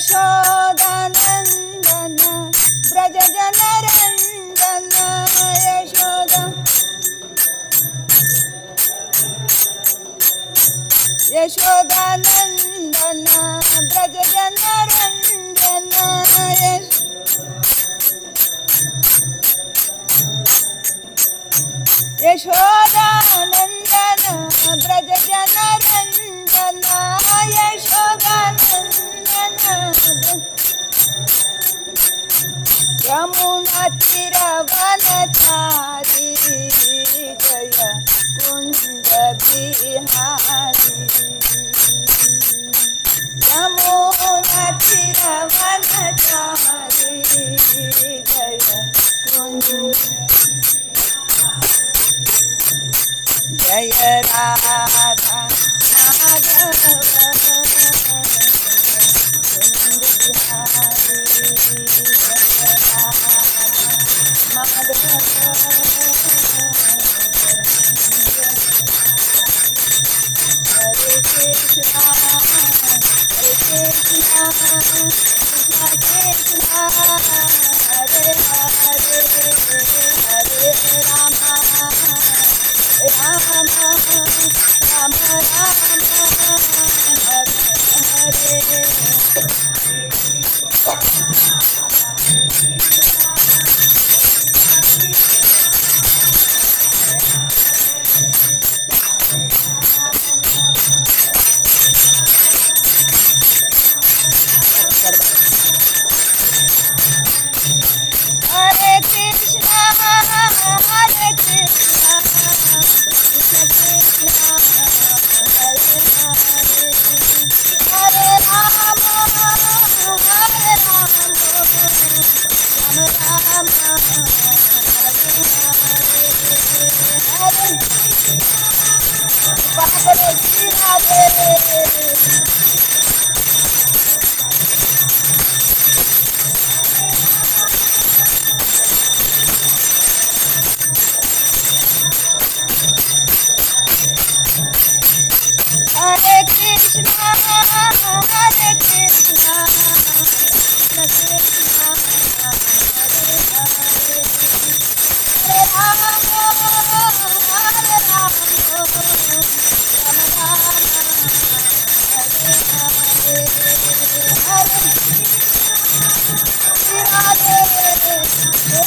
यशोदानन्दन व्रज जनरञ्जन यशोदानन्दन व्रज जनरञ्जन यशोदानन्दन व्रज जनरञ्जन यशोदानन्दन यमुना तीरवनचारी जय कुंज बिहारी यमुना तीरवनचारी जय कुंज जय Radha Madhav Kunj Bihari Hare Krishna, Hare Krishna, Krishna Krishna, Hare Hare, Hare Rama, Hare Rama, Rama Rama, Hare Hare, Hare Radhe,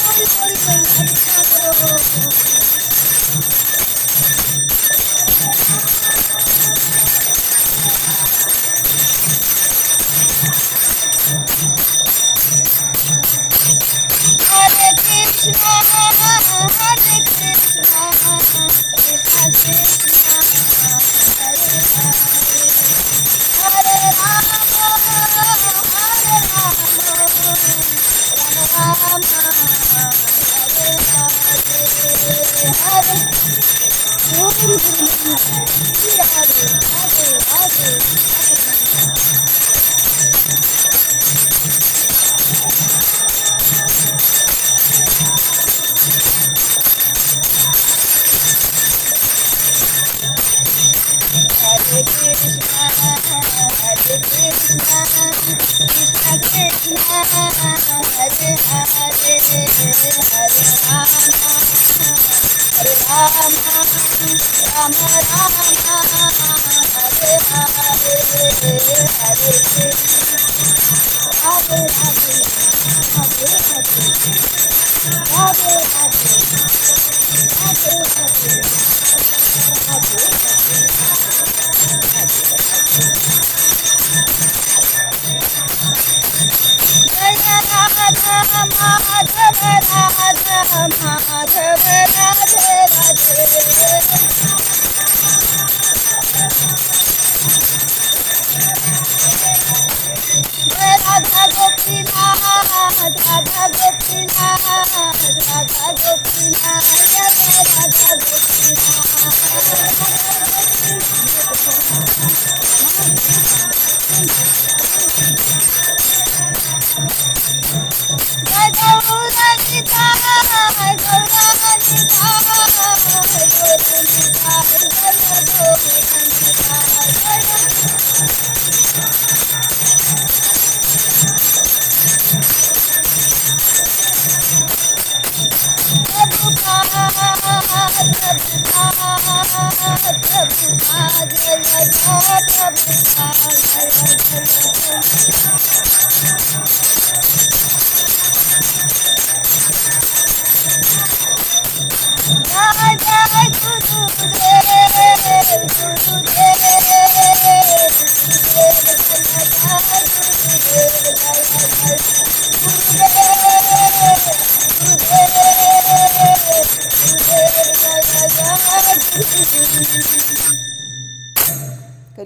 Hori Hori Hare Krishna, Hare Krishna, Krishna Krishna, Hare Hare, Hare Rama, Hare Rama, Rama Rama, Hare Hare, Hare Guru Guru, Hare Hare, Hare Hare Krishna, Hare Krishna, Krishna Krishna, Hare Hare, Hare Rama, Hare Rama, Rama Rama, Hare Hare, Hare Krishna, Hare Hare, Hare Hare, Hare Hare, Hare Hare. Jaya Radha Madhav Radha Madhav Radhe Radhe Radha Gopinath Radha Gopinath Radha Gopinath Radha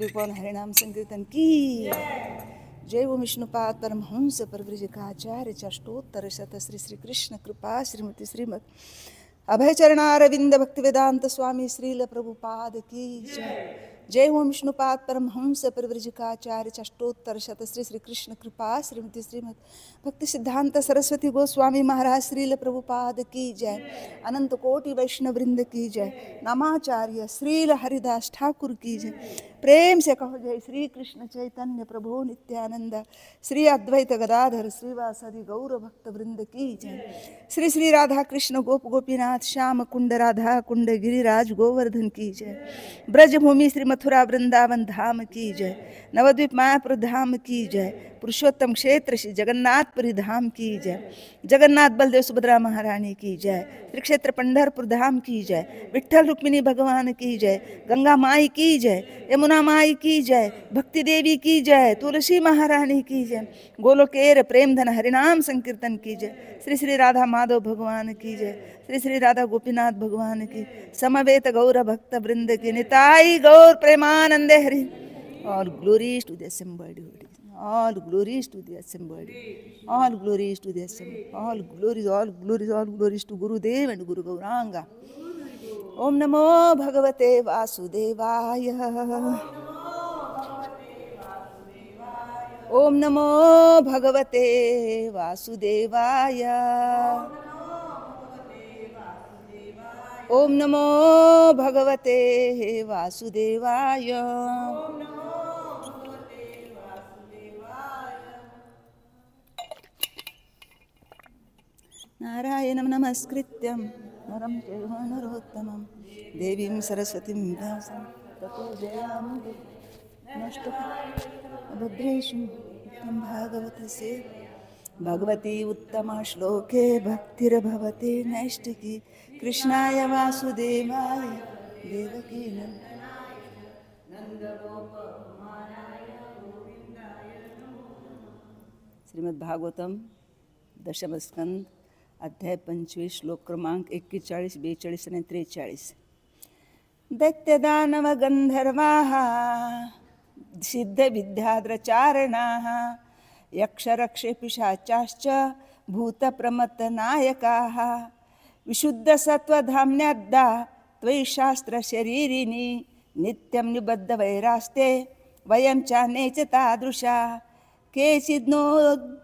स्वरूपन हरिनाम संकीर्तन की जय वो विष्णुपाद परमहंस परव्रजकाचार्य अष्टोत्तर शत श्री श्री कृष्ण कृपा श्रीमती श्रीमद अभय चरणारविंद भक्ति वेदांत स्वामी श्रील प्रभुपाद की जय जय ओम विष्णुपाद परमहंस परिव्रजकाचार्य अष्टोत्तर शत श्री श्री कृष्ण कृपा श्रीमती श्रीमद भक्ति सिद्धांत सरस्वती गोस्वामी महाराज श्रील प्रभुपाद की जय अनंत कोटि वैष्णव वृंद की जय नामाचार्य श्रील हरिदास ठाकुर की जय प्रेम से कहो जय श्री कृष्ण चैतन्य प्रभु नित्यानंद श्री अद्वैत गदाधर श्रीवासादि गौर भक्त वृंद की जय श्री श्री राधा कृष्ण गोप गोपीनाथ श्याम कुंड राधा कुंड गिरिराज गोवर्धन की जय ब्रजभूमि श्री मथुरा वृंदावन धाम की जय नवद्वीप मायापुर धाम की जय पुरुषोत्तम क्षेत्र श्री जगन्नाथपुरी धाम की जय जगन्नाथ बलदेव सुभद्रा महारानी की जय श्री क्षेत्र पंढरपुर धाम की जय विठ्ठल रुक्मिणी भगवान की जय गंगा माई की जय यमुना माई की जय भक्ति देवी की जय तुलसी महारानी की जय गोलोकेर प्रेमधन हरिनाम संकीर्तन की जय श्री श्री राधा माधव भगवान की जय श्री श्री राधा गोपीनाथ भगवान की समवेत गौर भक्त वृंद की निताई गौर प्रेमानंदे Hari All glories to the assembled devotees. All glories to the assembled. All glories to the assembled. All glories to Guru Dev and Guru Gauranga. Om Namo Bhagavate Vasudevaya. Om Namo Bhagavate Vasudevaya. Om Namo Bhagavate Vasudevaya. नारायणं नमस्कृत्यं नरं चैव नरोत्तमं देवीं सरस्वतीं व्यासं ततो जयामुदे नष्टभद्रेषु उत्तम भागवतस्य भगवती उत्तमा श्लोके भक्तिर्भवते नैष्टिकी कृष्णाय वासुदेवाय देवकी श्रीमद् भागवतम दशम स्कंद अध्याय 25 श्लोक क्रमांक 41, 42 आणि 43. दैत्यदानव गंधर्वाः सिद्ध विद्याद्रचारणाः यक्षरक्षे पिशाचाश्च भूतप्रमत्तनायकाः विशुद्धसत्त्वधाम्न्यद्दा त्वयि शास्त्रशरीरिणी नित्यं निबद्धवैरास्ते वयं च नेच तादृशा केचिद्नो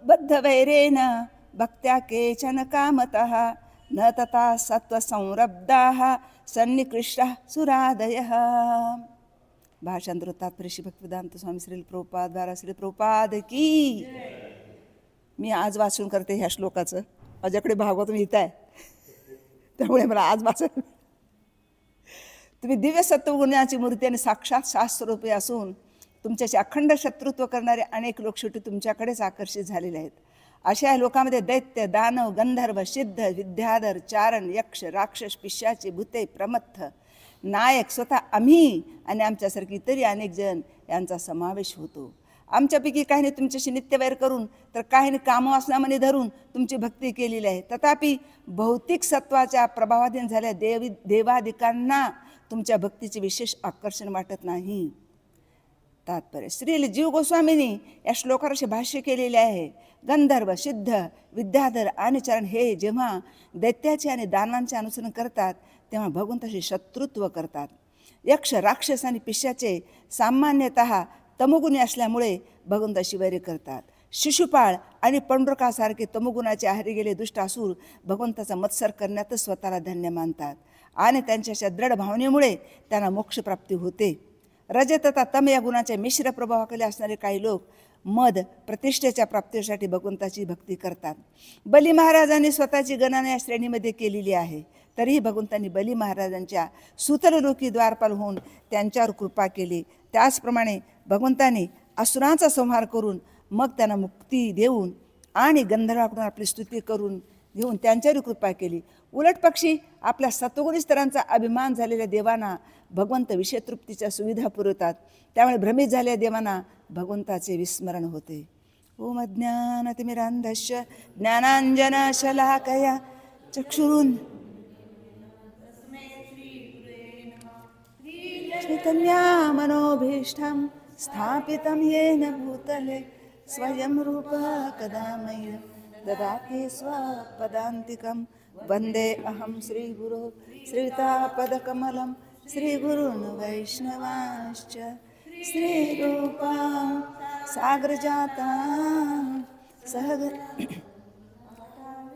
बद्धवैरेण भक्त्या केचन कामतः न तथा सत्त्वसंरब्धाः सन्निकृष्टाः सुरादयः. भाषांतर तात्पर्य श्री भक्तिवेदांत स्वामी श्री प्रभुपाद द्वारा श्री प्रभुपाद की. मी आज वाचन करते ह्या श्लोकाचं. माझ्याकडे भागवत लिहित आहे त्यामुळे मला आज वाचन. तुम्ही दिव्य सत्वगुणाची मूर्ती आणि साक्षात शास्त्ररूपी असून तुमच्याशी अखंड शत्रुत्व करणारे अनेक लोक शेवटी तुमच्याकडेच आकर्षित झालेले आहेत. अशा लोकांमध्ये दैत्य दानव गंधर्व सिद्ध विद्याधर चारण यक्ष राक्षस पिशाचे भूते प्रमत्थ नायक स्वतः आम्ही आणि आमच्यासारखी इतरही अनेक जण यांचा समावेश होतो. आमच्यापैकी काहींनी तुमच्याशी नित्यवैर करून तर काहींनी कामवासनामनी धरून तुमची भक्ती केलेली आहे. तथापि भौतिक सत्वाच्या प्रभावाधीन झाल्या देवादिकांना तुमच्या भक्तीचे विशेष आकर्षण वाटत नाही. तात्पर्य श्री जीव गोस्वामींनी या श्लोकावर असे भाष्य केलेले आहे. गंधर्व सिद्ध विद्याधर आणि चरण हे जेव्हा दैत्याचे आणि दानांचे अनुसरण करतात तेव्हा भगवंताशी शत्रुत्व करतात. यक्ष राक्षस आणि पिशाचे सामान्यतः तमोगुणी असल्यामुळे भगवंताशी वैर करतात. शिशुपाळ आणि पंडुरकासारखे तमोगुणाचे आहारी गेले दुष्ट असुर भगवंताचा मत्सर करण्यातच स्वतःला धन्य मानतात आणि त्यांच्या दृढ भावनेमुळे त्यांना मोक्षप्राप्ती होते. रज तथा तम या गुणाच्या मिश्र प्रभावाखाली असणारे काही लोक मद प्रतिष्ठेच्या प्राप्तीसाठी भगवंताची भक्ती करतात. बली महाराजांनी स्वतःची गणना या श्रेणीमध्ये केलेली आहे. तरीही भगवंतांनी बली महाराजांच्या सूतललोकी द्वारपाल होऊन त्यांच्यावर कृपा केली. त्याचप्रमाणे भगवंतांनी असुरांचा संहार करून मग त्यांना मुक्ती देऊन आणि गंधर्वाकडून आपली स्तुती करून घेऊन त्यांच्यावर कृपा केली. उलट पक्षी आपल्या सत्वगुणी स्तरांचा अभिमान झालेल्या देवांना भगवंत विषयतृप्तीच्या सुविधा पुरवतात. त्यामुळे भ्रमित झालेल्या देवांना भगवंताचे विस्मरण होते. ओम अज्ञानतिमिरान्धस्य ज्ञानाञ्जनशलाकया चक्षुरुन् चैतन्यमनोभीष्टं स्थापितं येन भूतले स्वयं रूपः कदा मह्यं ददाति स्वपदान्तिकं वन्दे अहं श्रीगुरो श्रीयुतापदकमलं श्रीगुरून् वैष्णवांश्च श्रीरूपां साग्रजातां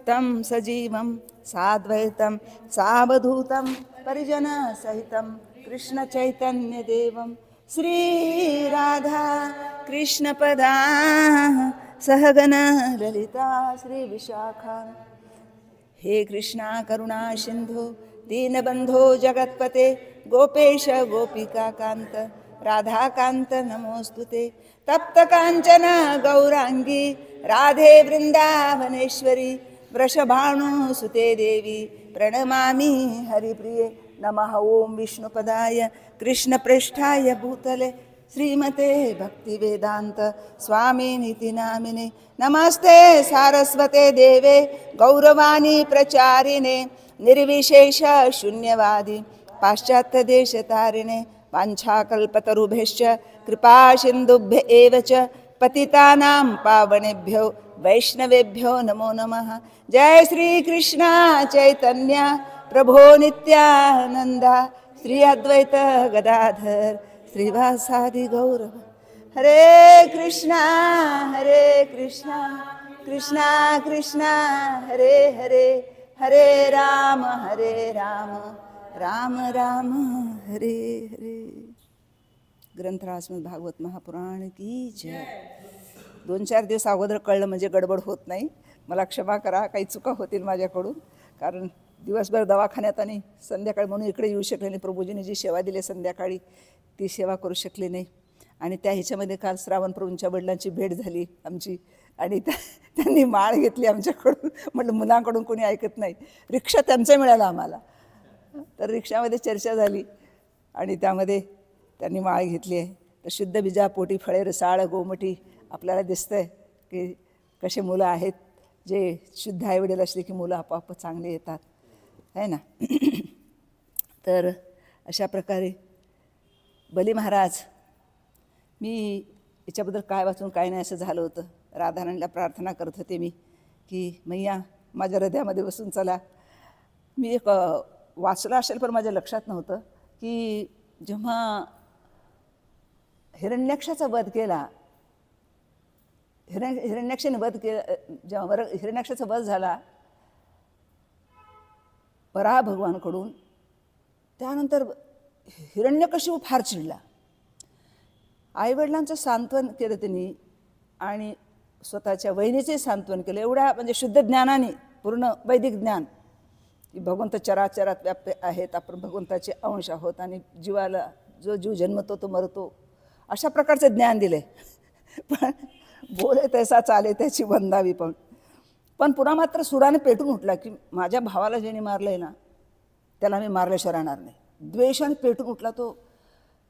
तं सजीवं साद्वैतं सावधूतं परिजनसहितं कृष्णचैतन्यदेवं श्रीराधा कृष्णपदा सहगण ललिता श्रीविशाखा हे कृष्णा करुणा सिंधु दीनबंधो जगत्पते गोपेश गोपिकाकांत राधाकांत नमोस्तुते तप्त कांचन गौरांगी राधे वृंदावनेश्वरी वृषभानुसुते देवी प्रणमामि हरिप्रिये नमः ओं विष्णुपदाय कृष्णप्रेष्ठाय भूतले श्रीमते भक्तिवेदांत स्वामिनीति नामिने नमस्ते सारस्वते देवे गौरवाणी प्रचारिणे निर्विशेष शून्यवादी पाश्चात्यदेशतारिणे वाञ्छाकल्पतरुभ्यश्च कृपा सिन्धुभ्य एव च पतितानां पावनेभ्यो वैष्णवेभ्यो नमो नमः। जय श्री कृष्ण चैतन्य प्रभो नित्यानंद श्री अद्वैत गदाधर श्रीवासादि गौर हरे कृष्णा कृष्णा कृष्णा हरे हरे हरे राम राम राम हरे हरे। ग्रंथराज श्रीमद भागवत महापुराण की जय। 2-4 दिवस अगोदर कळलं म्हणजे गडबड होत नाही, मला क्षमा करा, काही चुका होतील माझ्याकडून, कारण दिवसभर दवाखान्यात आणि संध्याकाळी म्हणून इकडे येऊ शकले नाही. प्रभूजींनी जी सेवा दिली संध्याकाळी ती सेवा करू शकले नाही. आणि त्या ह्याच्यामध्ये काल श्रावण प्रभूंच्या वडिलांची भेट झाली आमची आणि त्यांनी माळ घेतली आमच्याकडून. म्हटलं मुलांकडून कोणी ऐकत नाही. रिक्षा त्यांचा मिळाला आम्हाला, तर रिक्षामध्ये चर्चा झाली आणि त्यामध्ये त्यांनी माळ घेतली आहे. तर शुद्ध बीजापोटी फळे रसाळ गोमटी आपल्याला दिसतंय की कसे मुलं आहेत. जे शुद्ध आईवडील असले की मुलं आपोआप चांगले येतात, आहे ना. तर अशा प्रकारे बली महाराज, मी याच्याबद्दल काय वाचून काय नाही असं झालं होतं. राधाराणीला प्रार्थना करत होते मी की मैया माझ्या हृदयामध्ये बसून चला. मी एक वाचलं असेल पण माझ्या लक्षात नव्हतं की जेव्हा हिरण्याक्षाचा वध केला, हिरण्याक्षाने वध केला, जेव्हा हिरण्याक्षाचा वध झाला वराह भगवानकडून, त्यानंतर हिरण्यकशिपू फार चिडला. आईवडिलांचं सांत्वन केलं त्यांनी आणि स्वतःच्या वहिनीचे सांत्वन केलं. एवढ्या म्हणजे शुद्ध ज्ञानाने, पूर्ण वैदिक ज्ञान की भगवंत चराचरात व्याप्त आहेत, आपण भगवंताचे अंश आहोत आणि जीवाला जो जीव जन्मतो तो मरतो, अशा प्रकारचे ज्ञान दिले. पण बोले तैसा चाले त्याची वंदावी. पण पुन्हा मात्र सुराने पेटून उठला की माझ्या भावाला ज्याने मारलंय ना त्याला मी मारल्याशिवाय राहणार नाही. द्वेषाने पेटून उठला तो,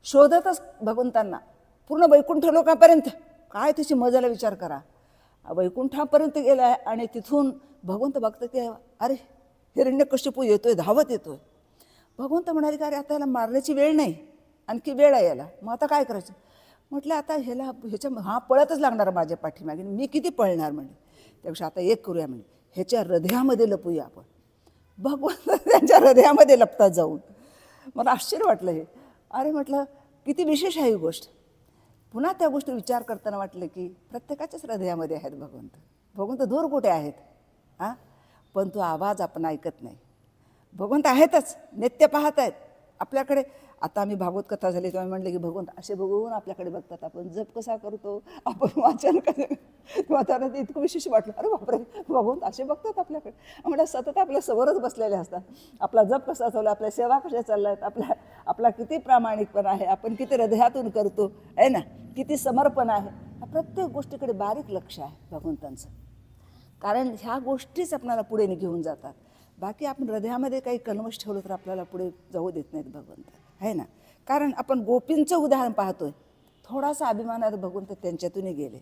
शोधतच भगवंतांना पूर्ण वैकुंठ लोकांपर्यंत. काय त्याची मजाला विचार करा, वैकुंठापर्यंत गेला आहे आणि तिथून भगवंत बघतं की अरे हिरण्यकशिपू येतोय, धावत येतोय. भगवंत म्हणाले की अरे आता याला मारण्याची वेळ नाही, आणखी वेळ आहे याला, मग आता काय करायचं. म्हटलं आता ह्याच्या पळतच लागणार माझ्या पाठीमागे, मी किती पळणार म्हणले. त्यापेक्षा आता एक करूया म्हणजे ह्याच्या हृदयामध्ये लपूया आपण. भगवंत त्यांच्या हृदयामध्ये लपतात जाऊन. मला आश्चर्य वाटलं हे. अरे म्हटलं किती विशेष आहे ही गोष्ट. पुन्हा त्या गोष्टी विचार करताना वाटलं की प्रत्येकाच्याच हृदयामध्ये आहेत भगवंत. भगवंत दूर कुठे आहेत हां, पण तो आवाज आपण ऐकत नाही. भगवंत आहेतच, नित्य पाहत आहेत आपल्याकडे. आता आम्ही भागवत कथा झाली तेव्हा म्हणले की भगवंत असे बघून आपल्याकडे बघतात. आपण जप कसा करतो, आपण वाचन कसं, तेव्हा त्यांना ते इतकं विशेष वाटलं. अरे बापरे, भगवंत असे बघतात आपल्याकडे. म्हणजे सतत आपल्या समोरच बसलेले असतात. आपला जप कसा चालला, आपल्या सेवा कशा चालल्या आहेत, आपला किती प्रामाणिकपणा आहे, आपण किती हृदयातून करतो आहे ना, किती समर्पण आहे. प्रत्येक गोष्टीकडे बारीक लक्ष आहे भगवंतांचं. कारण ह्या गोष्टीच आपल्याला पुढे घेऊन जातात. बाकी आपण हृदयामध्ये काही कल्मश ठेवलं तर आपल्याला पुढे जाऊ देत नाहीत भगवंत, आहे ना. कारण आपण गोपींचं उदाहरण पाहतोय, थोडासा अभिमानात भगवंत त्यांच्यातूनही गेले.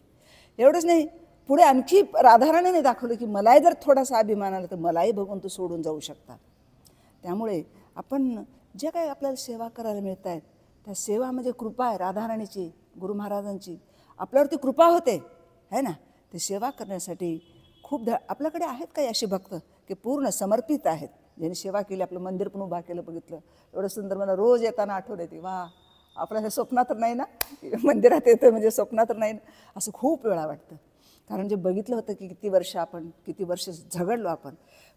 एवढंच नाही, पुढे आणखी राधाराणीने दाखवलं की मलाही जर थोडासा अभिमान आला तर मलाही भगवंत सोडून जाऊ शकतात. त्यामुळे आपण जे काही आपल्याला सेवा करायला मिळत आहेत त्या सेवा म्हणजे कृपा आहे राधाराणीची, गुरु महाराजांची आपल्यावरती कृपा होते है ना. ते सेवा करण्यासाठी खूप आपल्याकडे आहेत काही असे भक्त की पूर्ण समर्पित आहेत, ज्यांनी सेवा केली, आपलं मंदिर पण उभा केलं. बघितलं एवढं सुंदर, मला रोज येताना आठवण येते, वा आपल्याला स्वप्नात तर नाही ना, मंदिरात येतं म्हणजे स्वप्नात तर नाही ना, असं खूप वेळा वाटतं. कारण जे बघितलं होतं की किती वर्ष झगडलो आपण,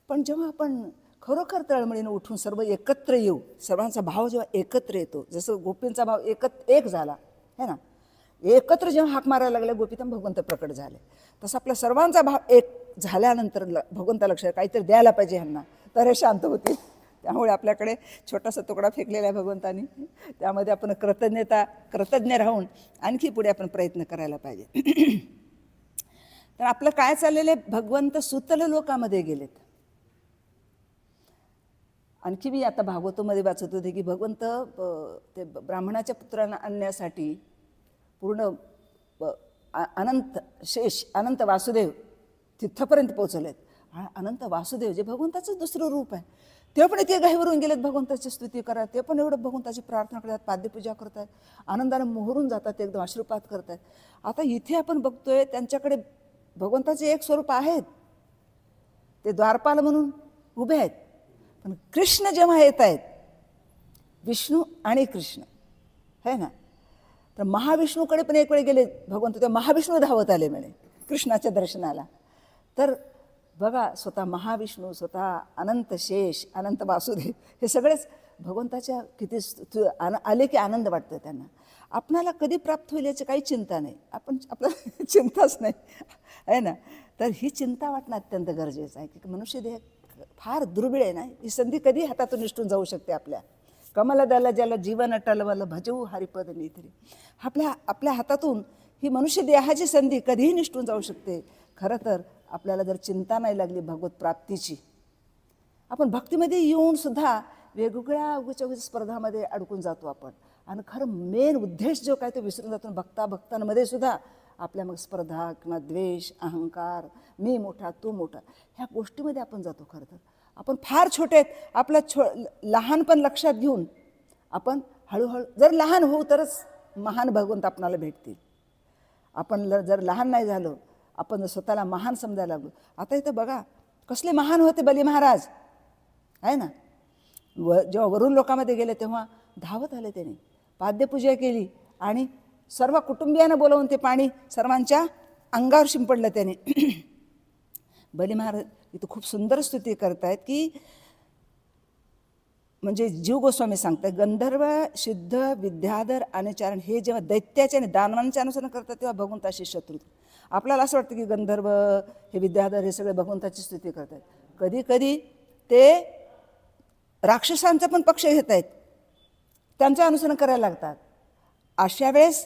पण जेव्हा आपण खरोखर तळमळीनं उठून सर्व एकत्र येऊ, सर्वांचा भाव जेव्हा एकत्र येतो, जसं गोपींचा भाव एक झाला है ना, एकत्र जेव्हा हाक मारायला लागल्या गोपीतम भगवंत प्रकट झाले, तसं आपला सर्वांचा भाव एक झाल्यानंतर भगवंता लक्षात काहीतरी द्यायला पाहिजे ह्यांना, तर हे शांत होतील. त्यामुळे आपल्याकडे छोटासा तुकडा फेकलेला आहे भगवंतानी, त्यामध्ये आपण कृतज्ञ राहून आणखी पुढे आपण प्रयत्न करायला पाहिजे. तर आपलं काय चाललेलं आहे, भगवंत सुतल लोकामध्ये गेलेत. आणखी मी आता भागवतमध्ये वाचत होते की भगवंत ते ब्राह्मणाच्या पुत्रांना आणण्यासाठी पूर्ण अनंत वासुदेव तिथपर्यंत पोहोचलेत. अनंत वासुदेव जे भगवंताचं दुसरं रूप आहे, ते पण इथे घाईवरून गेलेत भगवंताची स्तुती करा, ते पण एवढं भगवंताची प्रार्थना करतात, पाद्यपूजा करतात, आनंदाने मोहरून जातात, एकदम आशीर्वाद करतात. आता इथे आपण बघतोय त्यांच्याकडे भगवंताचे एक स्वरूप आहेत, ते द्वारपाल म्हणून उभे आहेत. पण कृष्ण जेव्हा येत आहेत, विष्णू आणि कृष्ण है ना, तर महाविष्णूकडे पण एक वेळ गेले भगवंत, त्या महाविष्णू धावत आले म्हणे कृष्णाच्या दर्शनाला. तर बघा, स्वतः महाविष्णू, स्वतः अनंत शेष, अनंत वासुदेव, हे सगळेच भगवंताच्या किती आले की आनंद वाटतो त्यांना. आपणाला कधी प्राप्त होईल याची काही चिंता नाही, आपल्याला चिंताच नाही आहे ना. तर ही चिंता वाटणं अत्यंत गरजेचं आहे की मनुष्य देह फार दुर्मिळ आहे ना, ही संधी कधी हातातून निष्ठून जाऊ शकते आपल्या. कमलदल ज्याला जीवन अटलवल भजवू हरिपद नेत्री, आपल्या हातातून ही मनुष्य देहाची संधी कधीही निष्ठून जाऊ शकते. खरं तर आपल्याला जर चिंता नाही लागली भगवत प्राप्तीची, आपण भक्तीमध्ये येऊन सुद्धा वेगवेगळ्या उगीच स्पर्धामध्ये अडकून जातो आपण, आणि खरं मेन उद्देश जो काय तो विसरून जातो. भक्तांमध्ये सुद्धा आपल्या मग स्पर्धा किंवा द्वेष, अहंकार, मी मोठा तू मोठा, ह्या गोष्टीमध्ये आपण जातो. खरं तर आपण फार छोटे आहेत, आपलं लहानपण लक्षात घेऊन आपण हळूहळू जर लहान होऊ तरच महान भगवंत आपणाला भेटतील. आपण जर लहान नाही झालो, आपण जर स्वतःला महान समजायला लागलो. आता इथं बघा कसले महान होते बली महाराज आहे ना, जेव्हा वरून लोकांमध्ये गेले तेव्हा धावत आले, त्याने पाद्यपूजा केली आणि सर्व कुटुंबियांना बोलवून ते पाणी सर्वांच्या अंगावर शिंपडलं त्याने. बली महाराज इथं खूप सुंदर स्तुती करतायत की, म्हणजे जीव गोस्वामी सांगतात, गंधर्व सिद्ध विद्याधर आणि चारण हे जेव्हा दैत्याचे आणि दानवांचे अनुसरण करतात तेव्हा भगवंताशी शत्रू. आपल्याला असं वाटतं की गंधर्व हे विद्याधर हे सगळे भगवंताची स्तुती करतात, कधी कधी ते राक्षसांचा पण पक्ष घेत आहेत, त्यांचं अनुसरण करायला लागतात. अशा वेळेस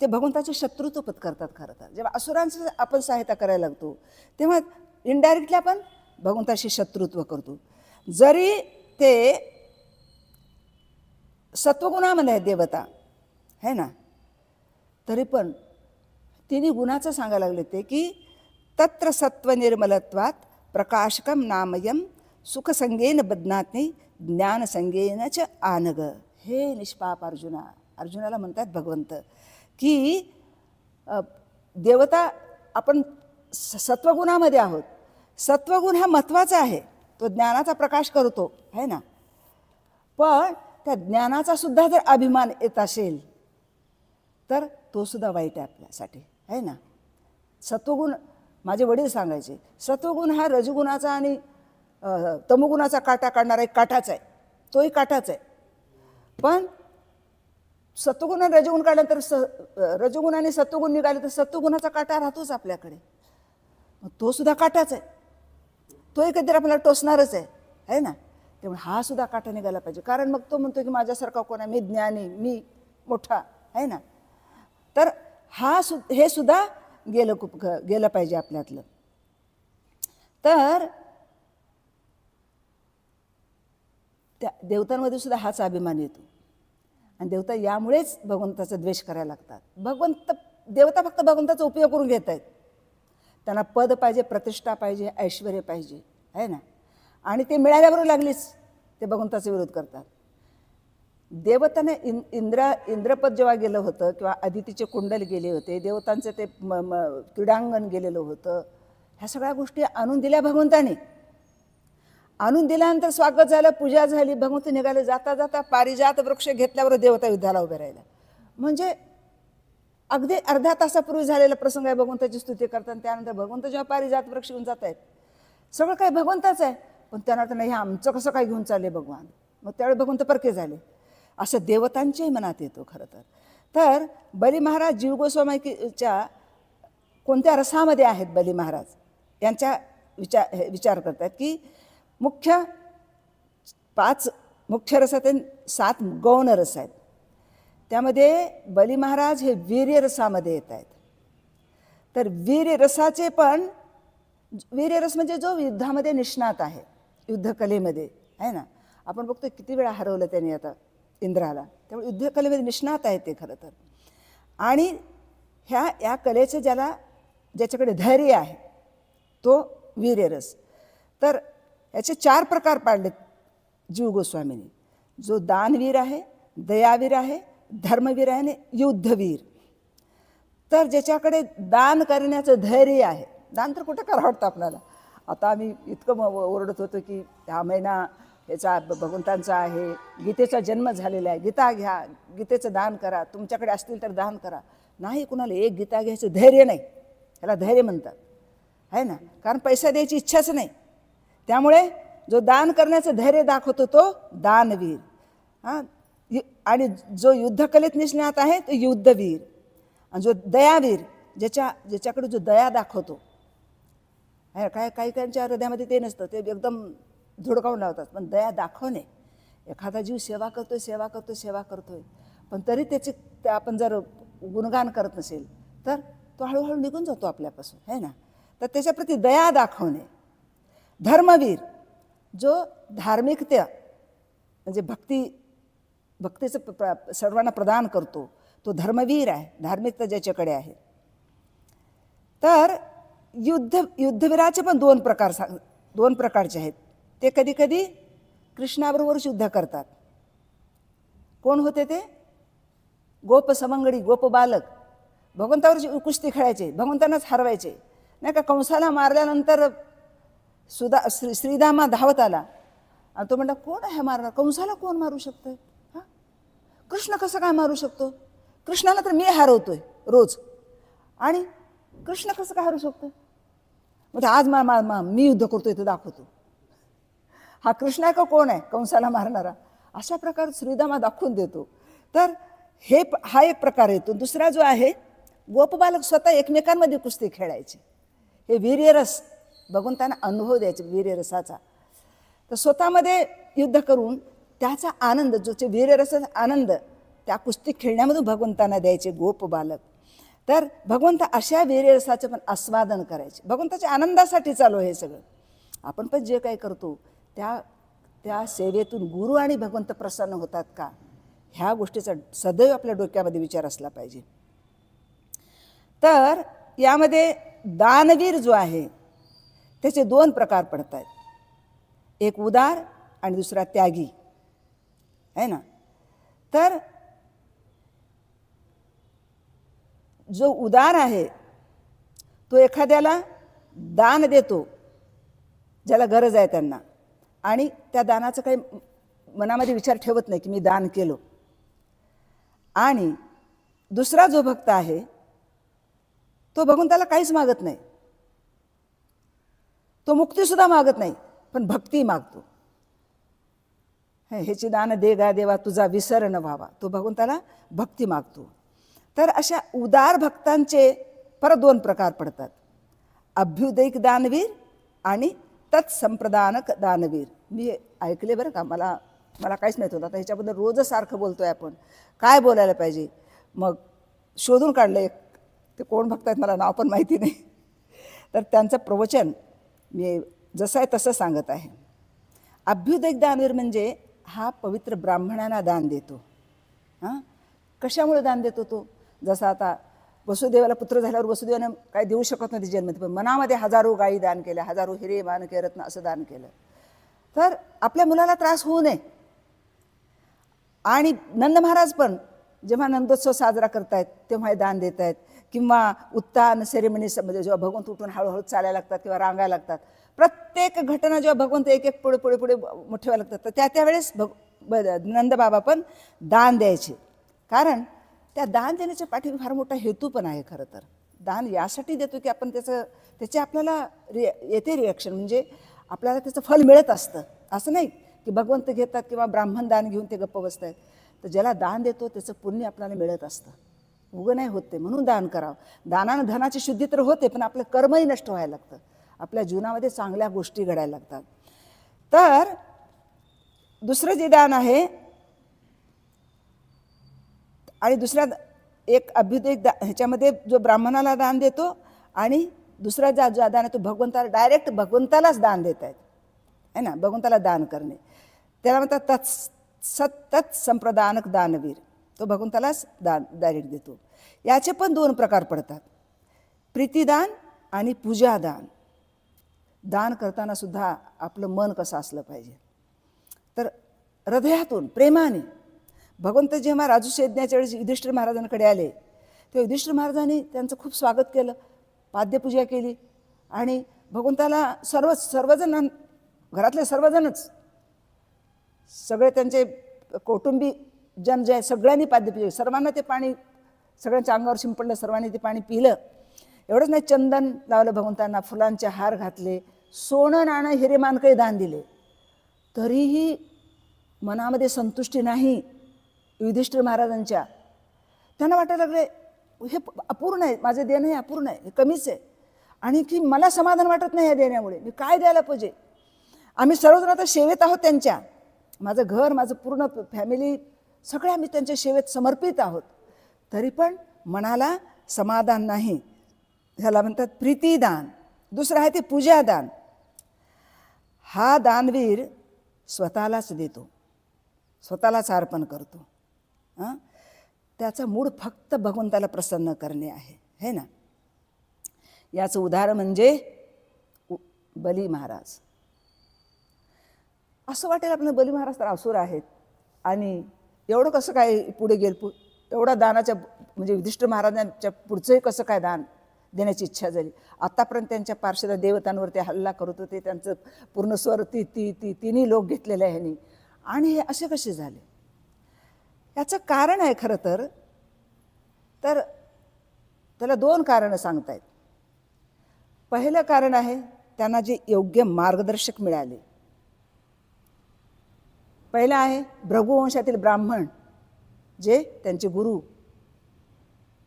ते भगवंताचे शत्रुत्व पत्करतात. खरं तर जेव्हा असुरांचं आपण सहायता करायला लागतो तेव्हा इनडायरेक्टली आपण भगवंताशी शत्रुत्व करतो. जरी ते सत्वगुणामध्ये आहे देवता है ना, तरी पण तिन्ही गुणाचं सांगायला लागले ते की तत्र सत्व निर्मलत्वात प्रकाशकम नामयम सुखसंगेन बदनात्मी ज्ञानसंगेन च आनग. हे निष्पाप अर्जुनाला म्हणतात भगवंत की देवता आपण सत्वगुणामध्ये आहोत. सत्वगुण हा महत्त्वाचा आहे, तो ज्ञानाचा प्रकाश करतो है ना, पण त्या ज्ञानाचा सुद्धा जर अभिमान येत असेल तर तो सुद्धा वाईट आहे आपल्यासाठी है ना. सत्वगुण माझे वडील सांगायचे, सत्वगुण हा रजगुणाचा आणि तमोगुणाचा काटा काढणारा एक काठाच आहे, तोही काठाच आहे. पण सत्वगुण आणि रजगुण काढल्यानंतर रजगुण आणि सत्वगुण निघाले तर सत्वगुणाचा काटा राहतोच आपल्याकडे, तो सुद्धा काटाच आहे, तोही कधीतरी आपल्याला टोचणारच आहे ना. त्यामुळे हा सुद्धा काटा निघाला पाहिजे, कारण मग तो म्हणतो की माझ्यासारखा कोण आहे, मी ज्ञानी, मी मोठा आहे ना. तर हे सुद्धा गेलं पाहिजे आपल्यातलं. तर त्या देवतांमध्ये सुद्धा हाच अभिमान येतो, आणि देवता यामुळेच भगवंताचा द्वेष करायला लागतात. देवता फक्त भगवंताचा उपयोग करून घेत आहेत, त्यांना पद पाहिजे, प्रतिष्ठा पाहिजे, ऐश्वर्य पाहिजे आहे ना, आणि ते मिळाल्याबरोबर लागलीच ते भगवंताचा विरोध करतात. देवताने इंद्रपद जेव्हा गेलं होतं किंवा अदितीचे कुंडल गेले होते, देवतांचं ते क्रीडांगण गेलेलं होतं, ह्या सगळ्या गोष्टी आणून दिल्या भगवंताने. आणून दिल्यानंतर स्वागत झालं, पूजा झाली, भगवंत निघाले. जाता जाता पारिजात वृक्ष घेतल्यावर देवता युद्धाला उभे राहिला. म्हणजे अगदी अर्ध्या तासापूर्वी झालेला प्रसंग आहे. भगवंताची स्तुती करताना त्यानंतर भगवंत जेव्हा पारिजात वृक्ष घेऊन जात आहेत, सगळं काही भगवंताच आहे, पण त्यांना नाही, हे आमचं कसं काय घेऊन चालले भगवान. मग त्यावेळी भगवंत परके झाले. असं देवतांच्याही मनात येतो खरं तर. तर बली महाराज जीव गोस्वामीच्या कोणत्या रसामध्ये आहेत बली महाराज यांच्या विचार करतात की मुख्य 5 मुख्य रस आहेत, 7 गौण रस आहेत. त्यामध्ये बली महाराज हे वीर्य रसामध्ये येत आहेत. तर वीर्य रसाचे पण, वीर्य रस म्हणजे जो युद्धामध्ये निष्णात आहे, युद्धकलेमध्ये आहे ना. आपण बघतो किती वेळा हरवलं त्यांनी आता इंद्राला, त्यामुळे युद्धकलेमध्ये निष्णात आहे ते खरं तर. आणि या कलेचं ज्याच्याकडे धैर्य आहे तो वीर्यरस. तर याचे 4 प्रकार पाडलेत जीव गोस्वामींनी. जो दानवीर आहे, दयावीर आहे, धर्मवीर आहे आणि युद्धवीर. तर ज्याच्याकडे दान करण्याचं धैर्य आहे, दान तर कुठं करावं वाटतं आपल्याला. आता आम्ही इतकं ओरडत होतो की हा महिना याचा भगवंतांचा आहे, गीतेचा जन्म झालेला आहे, गीता घ्या, गीतेचं दान करा, तुमच्याकडे असतील तर दान करा. नाही, कुणाला एक गीता घ्यायचं धैर्य नाही, त्याला धैर्य म्हणतात आहे ना. कारण पैसा द्यायची इच्छाच नाही. त्यामुळे जो दान करण्याचं धैर्य दाखवतो तो दानवीर. हां, आणि जो युद्धकलेत निष्णात आहे तो युद्धवीर. आणि जो दयावीर, ज्याच्याकडे जो दया दाखवतो, काही काहींच्या हृदयामध्ये ते नसतं, ते एकदम धुडकावून लावतात. पण दया दाखवणे, एखादा जीव सेवा करतोय पण तरी त्याचे आपण जर गुणगान करत नसेल तर तो हळूहळू निघून जातो आपल्यापासून आहे ना. तर त्याच्याप्रती दया दाखवणे. धर्मवीर, जो धार्मिकता म्हणजे भक्तीचं सर्वांना प्रदान करतो, तो धर्मवीर आहे, धार्मिकता ज्याच्याकडे आहे. तर युद्धवीराचे पण 2 प्रकारचे आहेत. ते कधी कधी कृष्णाबरोबर युद्ध करतात. कोण होते ते? गोप सवंगडी, गोप बालक भगवंतावर कुस्ती खेळायचे, भगवंतांनाच हरवायचे नाही का. कंसाला मारल्यानंतर श्रीधामा धावत आला आणि तो म्हणला, कोण आहे मारणार? कंसाला कोण मारू शकतोय? हां, कृष्ण कसं काय मारू शकतो? कृष्णाला तर मी हरवतोय रोज, आणि कृष्ण कसं काय हरू शकतो? म्हणजे आज मी युद्ध करतोय ते दाखवतो. हा कृष्ण आहे का कोण आहे कंसाला मारणारा? अशा प्रकारे श्रीधामा दाखवून देतो. तर हा एक प्रकार येतो. दुसरा जो आहे, गोपबालक स्वतः एकमेकांमध्ये कुस्ती खेळायचे. हे वीर्यरस भगवंतांना अनुभव द्यायचे वीर्यरसाचा. तर स्वतःमध्ये युद्ध करून त्याचा आनंद, जो वीर्यरसाचा आनंद त्या कुस्ती खेळण्यामधून भगवंतांना द्यायचे गोपबालक. तर भगवंत अशा वीर्यरसाचं पण आस्वादन करायचे. भगवंताच्या आनंदासाठी चालू हे सगळं. आपण पण जे काही करतो त्या सेवेतून गुरु आणि भगवंत प्रसन्न होतात का, ह्या गोष्टीचा सदैव आपल्या डोक्यामध्ये विचार असला पाहिजे. तर यामध्ये दानवीर जो आहे त्याचे 2 प्रकार पडत आहेत. एक उदार आणि दुसरा त्यागी आहे ना. तर जो उदार आहे तो एखाद्याला दान देतो ज्याला गरज आहे त्यांना, आणि त्या दानाचं काही मनामध्ये विचार ठेवत नाही की मी दान केलो. आणि दुसरा जो भक्त आहे तो भगवंताला काहीच मागत नाही, तो मुक्तीसुद्धा मागत नाही, पण भक्ती मागतो. ह्याची दान दे गा देवा, तुझा विसर न व्हावा, तो भगवंताला भक्ती मागतो. तर अशा उदार भक्तांचे परत 2 प्रकार पडतात. अभ्युदयिक दानवीर आणि तत्संप्रदानक दानवीर. मी ऐकले बरं का, मला काहीच माहीत होतं. आता ह्याच्याबद्दल रोजच सारखं बोलतोय आपण, काय बोलायला पाहिजे. मग शोधून काढलं एक, ते कोण भक्त आहेत मला नाव पण माहिती नाही. तर त्यांचं प्रवचन मी जसं आहे तसं सांगत आहे. अभ्युदयिक दानवीर म्हणजे हा पवित्र ब्राह्मणांना दान देतो. हां, कशामुळे दान देतो तो? जसं आता वसुदेवाला पुत्र झाल्यावर वसुदेवाने काही देऊ शकत नव्हते जन्मत, पण मनामध्ये 1000 गायी दान केल्या, 1000 हिरे माणके रत्न असं दान केलं. तर आपल्या मुलाला त्रास होऊ नये, आणि नंद महाराज पण जेव्हा नंदोत्सव साजरा करतायत तेव्हा हे दान देत आहेत, किंवा उत्तान सेरेमनीमध्ये जेव्हा भगवंत उठून हळूहळू चालायला लागतात किंवा रांगायला लागतात, प्रत्येक घटना जेव्हा भगवंत एक एक पुढे पुढे पुढे मोठे व्हायला लागतात, तर त्यावेळेस नंदबाबा पण दान द्यायचे. कारण त्या दान देण्याच्या पाठीवर फार मोठा हेतू पण आहे. खरं तर दान यासाठी देतो की आपण त्याचे आपल्याला येते रिॲक्शन, म्हणजे आपल्याला त्याचं फल मिळत असतं. असं नाही की भगवंत घेतात किंवा ब्राह्मण दान घेऊन ते गप्प बसत आहेत. तर ज्याला दान देतो त्याचं पुण्य आपल्याला मिळत असतं, उगं नाही होते. म्हणून दान करावं. दानानं धनाची शुद्धी तर होते, पण आपलं कर्मही नष्ट व्हायला लागतं, आपल्या जीवनामध्ये चांगल्या गोष्टी घडायला लागतात. तर दुसरं जे दान आहे, आणि दुसरा एक अभ्युदय ह्याच्यामध्ये जो ब्राह्मणाला दान देतो, आणि दुसरा जो दान आहे तो भगवंताला, डायरेक्ट भगवंतालाच दान देत आहेत, है ना. भगवंताला दान करणे त्याला म्हणतात तत् संप्रदानक दानवीर. तो भगवंतालाच दान डायरेक्ट देतो. याचे पण दोन प्रकार पडतात, प्रीतिदान आणि पूजादान. दान करताना सुद्धा आपलं मन कसं असलं पाहिजे, तर हृदयातून प्रेमाने. भगवंत जेव्हा राजूच्या यज्ञाच्या वेळेस युधिष्ठिर महाराजांकडे आले तेव्हा युधिष्ठिर महाराजांनी त्यांचं खूप स्वागत केलं, पाद्यपूजा केली, आणि भगवंताला सर्वजण, घरातले सर्वजणच, सगळे त्यांचे कौटुंबिक जन जे सगळ्यांनी पाद्यपूजा, सर्वांना ते पाणी सगळ्यांच्या अंगावर शिंपडलं, सर्वांनी ते पाणी पिलं. एवढंच नाही, चंदन लावलं भगवंतांना, फुलांचे हार घातले, सोनं नाणं हिरेमान काही दान दिले. तरीही मनामध्ये संतुष्टी नाही युधिष्ठिर महाराजांच्या. त्यांना वाटायला लागले हे अपूर्ण आहे, माझं देणं हे अपूर्ण आहे, हे कमीच आहे, आणि की मला समाधान वाटत नाही या देण्यामुळे, मी काय द्यायला पाहिजे. आम्ही सर्वजण आता सेवेत आहोत त्यांच्या, माझं घर, माझं पूर्ण फॅमिली, सगळे आम्ही त्यांच्या सेवेत समर्पित आहोत, तरी पण मनाला समाधान नाही. ह्याला म्हणतात प्रीतिदान. दुसरं आहे ते पूजादान. हा दानवीर स्वतःलाच देतो, स्वतःलाच अर्पण करतो. त्याचा मूळ फक्त भगवंताला प्रसन्न करणे आहे, है ना. याचं उदाहरण म्हणजे बली महाराज. असं वाटेल आपल्याला बली महाराज तर असुर आहेत, आणि एवढं कसं काय पुढे गेल, एवढा दानाच्या म्हणजे युधिष्ठिर महाराजांच्या पुढचंही कसं काय दान देण्याची इच्छा झाली. आतापर्यंत त्यांच्या पार्श्वद देवतांवर ते हल्ला करत होते, त्यांचं पूर्ण स्वर तिन्ही लोक घेतलेले आहे ह्यांनी, आणि हे असे कसे झाले. याचं कारण आहे खरं तर त्याला दोन कारणं सांगतायत. पहिलं कारण आहे त्यांना जे योग्य मार्गदर्शक मिळाले. पहिलं आहे भृगुवंशातील ब्राह्मण, जे त्यांचे गुरु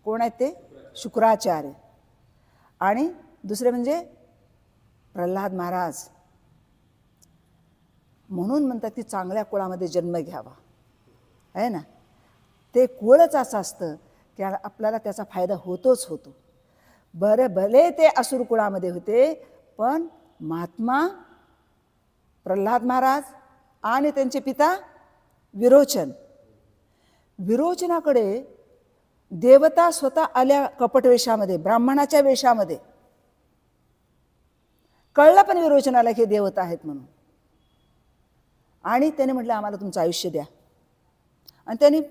कोण आहेत ते शुक्राचार्य, आणि दुसरे म्हणजे प्रल्हाद महाराज. म्हणून म्हणतात की चांगल्या कुळामध्ये जन्म घ्यावा, आहे ना. ते कुळच असं असतं की आपल्याला त्याचा फायदा होतोच होतो. बरं, भले ते असुर कुळामध्ये होते, पण महात्मा प्रल्हाद महाराज आणि त्यांचे पिता विरोचनाकडे देवता स्वतः आल्या कपट वेशामध्ये, ब्राह्मणाच्या वेशामध्ये. कळलं पण विरोचनाला की देवता आहेत म्हणून, आणि त्याने म्हटलं आम्हाला तुमचं आयुष्य द्या, आणि त्यांनी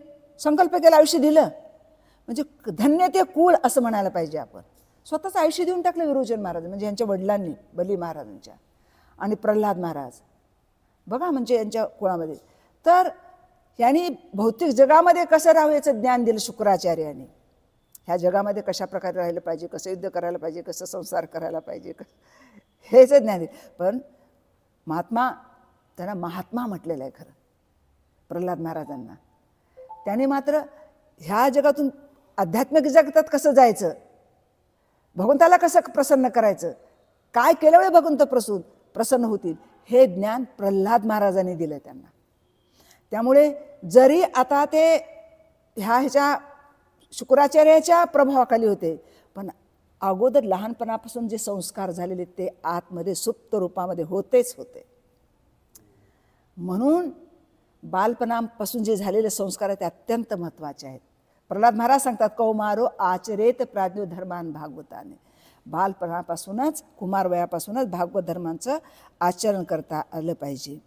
संकल्प केला, आयुष्य दिलं. म्हणजे धन्य ते कुळ असं म्हणायला पाहिजे आपण. स्वतःचं आयुष्य देऊन टाकलं विरोचन महाराज, म्हणजे यांच्या वडिलांनी, बली महाराजांच्या आणि प्रल्हाद महाराज. बघा म्हणजे यांच्या कुळामध्ये. तर यांनी भौतिक जगामध्ये कसं राहावं याचं ज्ञान दिलं शुक्राचार्याने. ह्या जगामध्ये कशा प्रकारे राहिलं पाहिजे, कसं युद्ध करायला पाहिजे, कसं संसार करायला पाहिजे, हेच ज्ञान दिलं. पण त्यांना महात्मा म्हटलेलं आहे खरं प्रल्हाद महाराजांना. त्याने मात्र ह्या जगातून आध्यात्मिक जगतात कसं जायचं, भगवंताला कसं प्रसन्न करायचं, काय केल्यामुळे भगवंत प्रसन्न होतील, हे ज्ञान प्रल्हाद महाराजांनी दिलं त्यांना. त्यामुळे जरी आता ते ह्याच्या शुक्राचार्याच्या प्रभावाखाली होते, पण अगोदर लहानपणापासून जे संस्कार झालेले ते आतमध्ये सुप्त रूपामध्ये होतेच होते. म्हणून बालपणापासून जे झालेले संस्कार आहेत ते अत्यंत महत्त्वाचे आहेत. प्रल्हाद महाराज सांगतात, कौमारो आचरेत प्राज्ञो धर्मान भागवताने. बालपणापासूनच, कुमारवयापासूनच भागवत धर्मांचं आचरण करता आलं पाहिजे.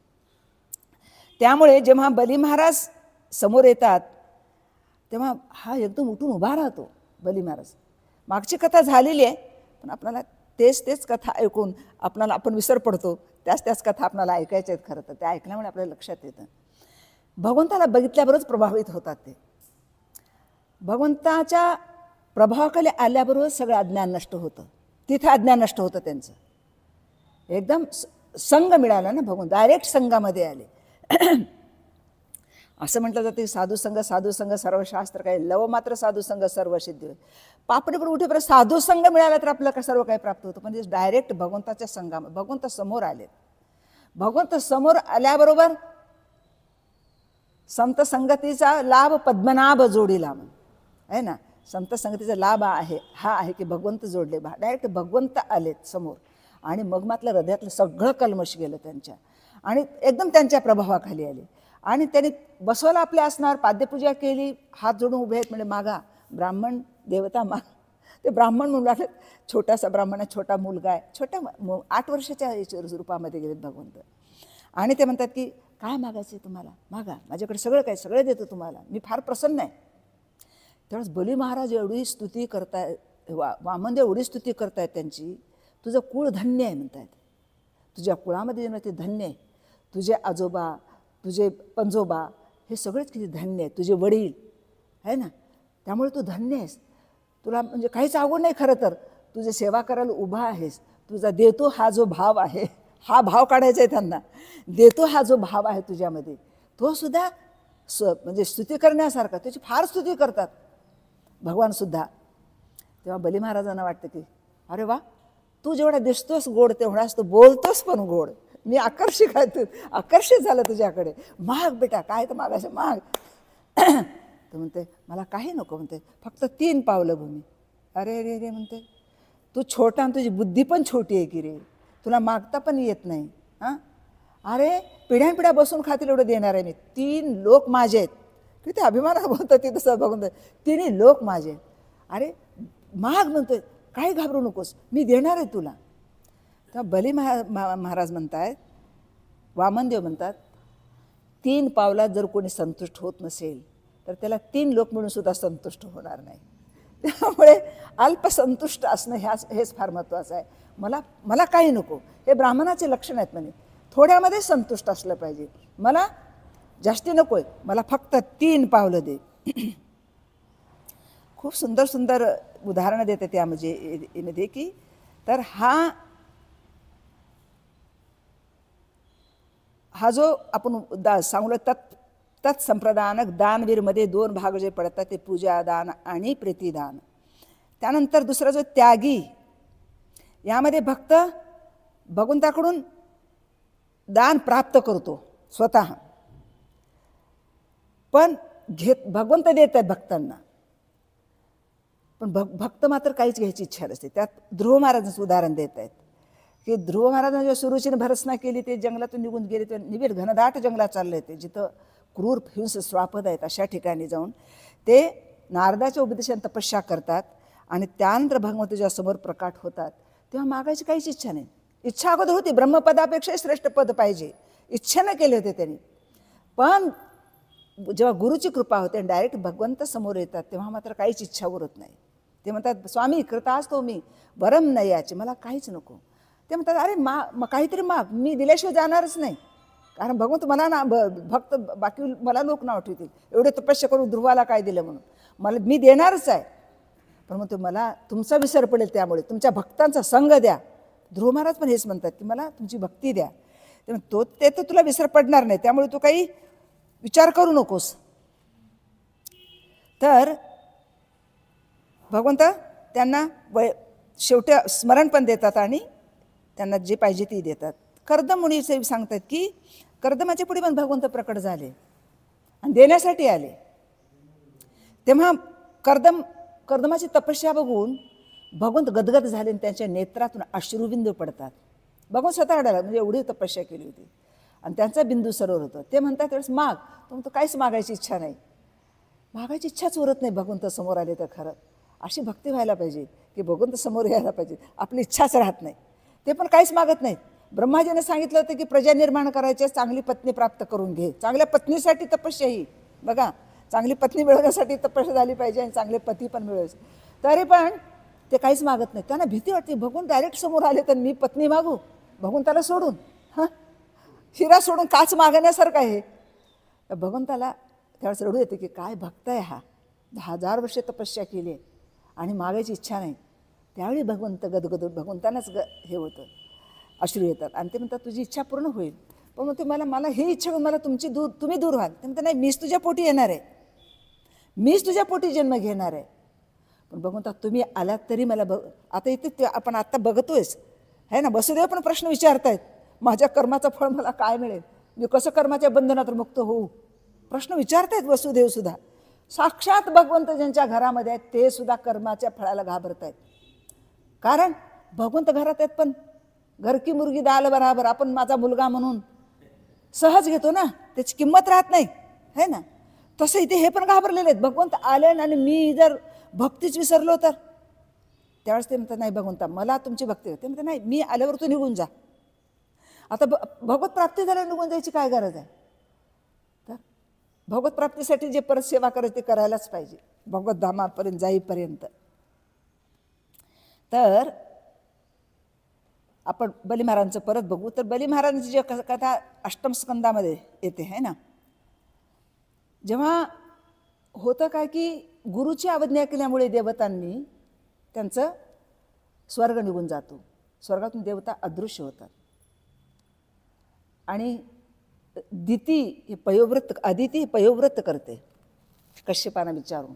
त्यामुळे जेव्हा बली महाराज समोर येतात तेव्हा हा एकदम उठून उभा राहतो बली महाराज. मागची कथा झालेली आहे, पण आपल्याला तेच कथा ऐकून आपण विसर पडतो. त्याच कथा आपल्याला ऐकायच्या आहेत खरं तर. त्या ऐकल्यामुळे आपल्याला लक्षात येतं. भगवंताला बघितल्याबरोबरच प्रभावित होतात ते. भगवंताच्या प्रभावाखाली आल्याबरोबर सगळं अज्ञान नष्ट होतं. तिथे अज्ञान नष्ट होतं त्यांचं. एकदम संग मिळाला ना, भगवंत डायरेक्ट संघामध्ये आले. असं म्हटलं जातं साधुसंग सर्व शास्त्र काय, लव मात्र साधुसंग सर्व सिद्धी होय. पापडी पण उठेपर्यंत साधुसंग मिळाला तर आपल्याला सर्व काही प्राप्त होतं. पण डायरेक्ट भगवंताच्या संघामध्ये भगवंत समोर आले. भगवंत समोर आल्याबरोबर संत संगतीचा लाभ पद्मनाभ जोडीला आहे ना. संत संगतीचा लाभ हा आहे की भगवंत जोडले. डायरेक्ट भगवंत आलेत समोर आणि मग मात्र हृदयातलं सगळं कल्मश गेलं त्यांच्या आणि एकदम त्यांच्या प्रभावाखाली आले. आणि त्यांनी बसवलं आपल्या आसनावर, पाद्यपूजा केली, हात जोडून उभे आहेत. म्हणजे मागा ब्राह्मण देवता ते ब्राह्मण म्हणू लागले. छोटासा ब्राह्मण आहे, छोटा मुलगा आहे, छोट्या 8 वर्षाच्या रूपामध्ये गेलेत भगवंत. आणि ते म्हणतात की काय मागायचं तुम्हाला, मागा, माझ्याकडे सगळं देतो तुम्हाला, मी फार प्रसन्न आहे. तेव्हाच बली महाराज एवढी स्तुती करतायत, वामनदेव एवढी स्तुती करतायत त्यांची. तुझं कुळ धन्य आहे म्हणतायत. तुझ्या कुळामध्ये जन्म ते धन्य आहे. तुझे आजोबा, तुझे पंजोबा हे सगळेच किती धन्य आहे. तुझे वडील आहे ना, त्यामुळे तू धन्य आहेस. तुला म्हणजे काहीच अवघड नाही खरं तर. तुझे सेवा करायला उभा आहेस. तुझा देतो हा जो भाव आहे, हा भाव काढायचा आहे त्यांना. देतो हा जो भाव आहे तुझ्यामध्ये, तो सुद्धा म्हणजे स्तुती करण्यासारखा. त्याची फार स्तुती करतात भगवानसुद्धा. तेव्हा बली महाराजांना वाटतं की अरे वा, तू जेवढा दिसतोस गोड तेवढाच तू बोलतोस पण गोड. मी आकर्षित झालं तुझ्याकडे. माग बेटा, काय तर मागायचं माग. तर म्हणते मला काही नको, म्हणते फक्त 3 पावलं भूमी. अरे रे रे म्हणते, तू छोटा आणि तुझी बुद्धी पण छोटी आहे की रे, तुला मागता पण येत नाही. हां, अरे पिढ्यानपिढ्या बसून खातील एवढं देणार आहे मी. 3 लोक माझे आहेत. किती अभिमानानं बोलतं ते तसं बघून. 3 लोक माझे आहेत. अरे माग म्हणतोय, काही घाबरू नकोस, मी देणार आहे तुला. तर बली महाराज म्हणतायत, वामनदेव म्हणतात 3 पावलात जर कोणी संतुष्ट होत नसेल तर त्याला 3 लोक मिळून सुद्धा संतुष्ट होणार नाही. त्यामुळे अल्पसंतुष्ट असणं हेच फार महत्त्वाचं आहे. मला काही नको, हे ब्राह्मणाचे लक्षण आहेत. म्हणे थोड्यामध्ये संतुष्ट असलं पाहिजे. मला जास्ती नको आहे, मला फक्त 3 पावलं दे. खूप सुंदर उदाहरणं देते त्यामध्ये की तर हा जो आपण सांगलो तत्संप्रदानक दानवीरमध्ये 2 भाग जे पडतात ते पूजादान आणि प्रीतिदान. त्यानंतर दुसरा जो त्यागी, यामध्ये भक्त भगवंताकडून दान प्राप्त करतो स्वतः, पण भगवंत देत आहेत भक्तांना. पण भक्त मात्र काहीच घ्यायची इच्छा नसते. त्यात ध्रुव महाराजांचं उदाहरण देत आहेत की ध्रुव महाराजांनी जेव्हा सुरुचीने भरसना केली, ते जंगलातून निघून गेले. ते निबिड घनदाट जंगलात चालले ते, जिथं क्रूर हिंस श्वापद आहेत अशा ठिकाणी जाऊन ते नारदाच्या उपदेशाने तपस्या करतात. आणि त्यानंतर भगवंत जेव्हा समोर प्रकाट होतात तेव्हा मागायची काहीच इच्छा नाही. इच्छा अगोदर होती, ब्रह्मपदापेक्षा श्रेष्ठ पद पाहिजे, इच्छेनं केले होते त्यांनी. पण जेव्हा गुरुची कृपा होते आणि डायरेक्ट भगवंत समोर येतात तेव्हा मात्र काहीच इच्छा उरत नाही. ते म्हणतात स्वामी कृतास्तो मी वरम नयाचे, मला काहीच नको. ते म्हणतात अरे मग काहीतरी माग, मी दिल्याशिवाय जाणारच नाही. कारण भगवंत मला ना भक्त बाकी मला लोक नाव ठेवतील, एवढे तपस्या करून ध्रुवाला काय दिलं म्हणून. मी देणारच आहे, पण मग मला तुमचा विसर पडेल, त्यामुळे तुमच्या भक्तांचा संग द्या. ध्रुव महाराज पण हेच म्हणतात की मला तुमची भक्ती द्या. ते तर तुला विसर पडणार नाही, त्यामुळे तू काही विचार करू नकोस. तर भगवंत त्यांना शेवटी स्मरण पण देतात आणि त्यांना जे पाहिजे ते देतात. कर्दम मुनीचे सांगतात की कर्दमाच्या पुढे पण भगवंत प्रकट झाले आणि देण्यासाठी आले. तेव्हा कर्दमाची तपस्या बघून भगवंत गदगद झाले आणि त्यांच्या नेत्रातून अश्रुबिंदू पडतात. भगवंत स्वतः रडायला, म्हणजे एवढी तपस्या केली होती आणि त्यांचा बिंदू सरोवर होतं. ते म्हणतात त्यावेळेस माग, तर काहीच मागायची इच्छा नाही, मागायची इच्छाच उरत नाही. भगवंत समोर आले तर खरं अशी भक्ती व्हायला पाहिजे की भगवंत समोर यायला पाहिजे, आपली इच्छाच राहत नाही. ते पण काहीच मागत नाहीत. ब्रह्माजीने सांगितलं होतं की प्रजा निर्माण करायचे, चांगली पत्नी प्राप्त करून घे. चांगल्या पत्नीसाठी तपस्या ही बघा, चांगली पत्नी मिळवण्यासाठी तपस्या झाली पाहिजे आणि चांगले पती पण मिळवायचे. तरी पण ते काहीच मागत नाही. त्यांना भीती वाटते, भगवंत डायरेक्ट समोर आले तर मी पत्नी मागू भगवंताला सोडून? हां, हिरा सोडून काच मागण्यासारखं आहे. भगवंताला त्यावेळेस रडू येते की काय भक्त आहे हा, 10,000 वर्षे तपस्या केली आहे आणि मागायची इच्छा नाही. त्यावेळी भगवंत गदगद, भगवंतानाच हे होतं, अश्रू येतात आणि ते म्हणतात तुझी इच्छा पूर्ण होईल. पण मग ते मला ही इच्छा होऊन मला तुम्ही दूर व्हाल. ते म्हणतात नाही, मीच तुझ्या पोटी येणार आहे, मीच तुझ्या पोटी जन्म घेणार आहे. पण भगवंता तुम्ही आलात तरी मला आता इथे आपण आत्ता बघतोयच आहे ना, वसुदेव पण प्रश्न विचारतायत, माझ्या कर्माचं फळ मला काय मिळेल, मी कसं कर्माच्या बंधनातून मुक्त होऊ, प्रश्न विचारतायत वसुदेव सुद्धा. साक्षात भगवंत ज्यांच्या घरामध्ये आहेत ते सुद्धा कर्माच्या फळाला घाबरत आहेत. कारण भगवंत घरात आहेत पण घर की मुर्गी दाल बराबर, आपण माझा मुलगा म्हणून सहज घेतो ना, त्याची किंमत राहत नाही है ना. तसं इथे हे पण घाबरलेले आहेत, भगवंत आले आणि मी जर भक्तीच विसरलो तर. त्यावेळेस ते म्हणतात नाही भगवंता मला तुमची भक्ती. ते म्हणतात नाही, मी आल्यावर तू निघून जा. आता भगवत प्राप्ती झाल्यावर निघून जायची काय गरज आहे. तर भगवत प्राप्तीसाठी जे परत सेवा करायची ते करायलाच पाहिजे भगवत धामापर्यंत जाईपर्यंत. तर आपण बली महाराजांचं परत बघू. तर बली महाराजांची जी कथा अष्टम स्कंदामध्ये येते है ना, जेव्हा होतं काय की गुरुची अवज्ञा केल्यामुळे देवतांनी त्यांचं स्वर्ग निघून जातो, स्वर्गातून देवता अदृश्य होतात. आणि अदिती हे पयोव्रत करते कश्यपांना विचारून.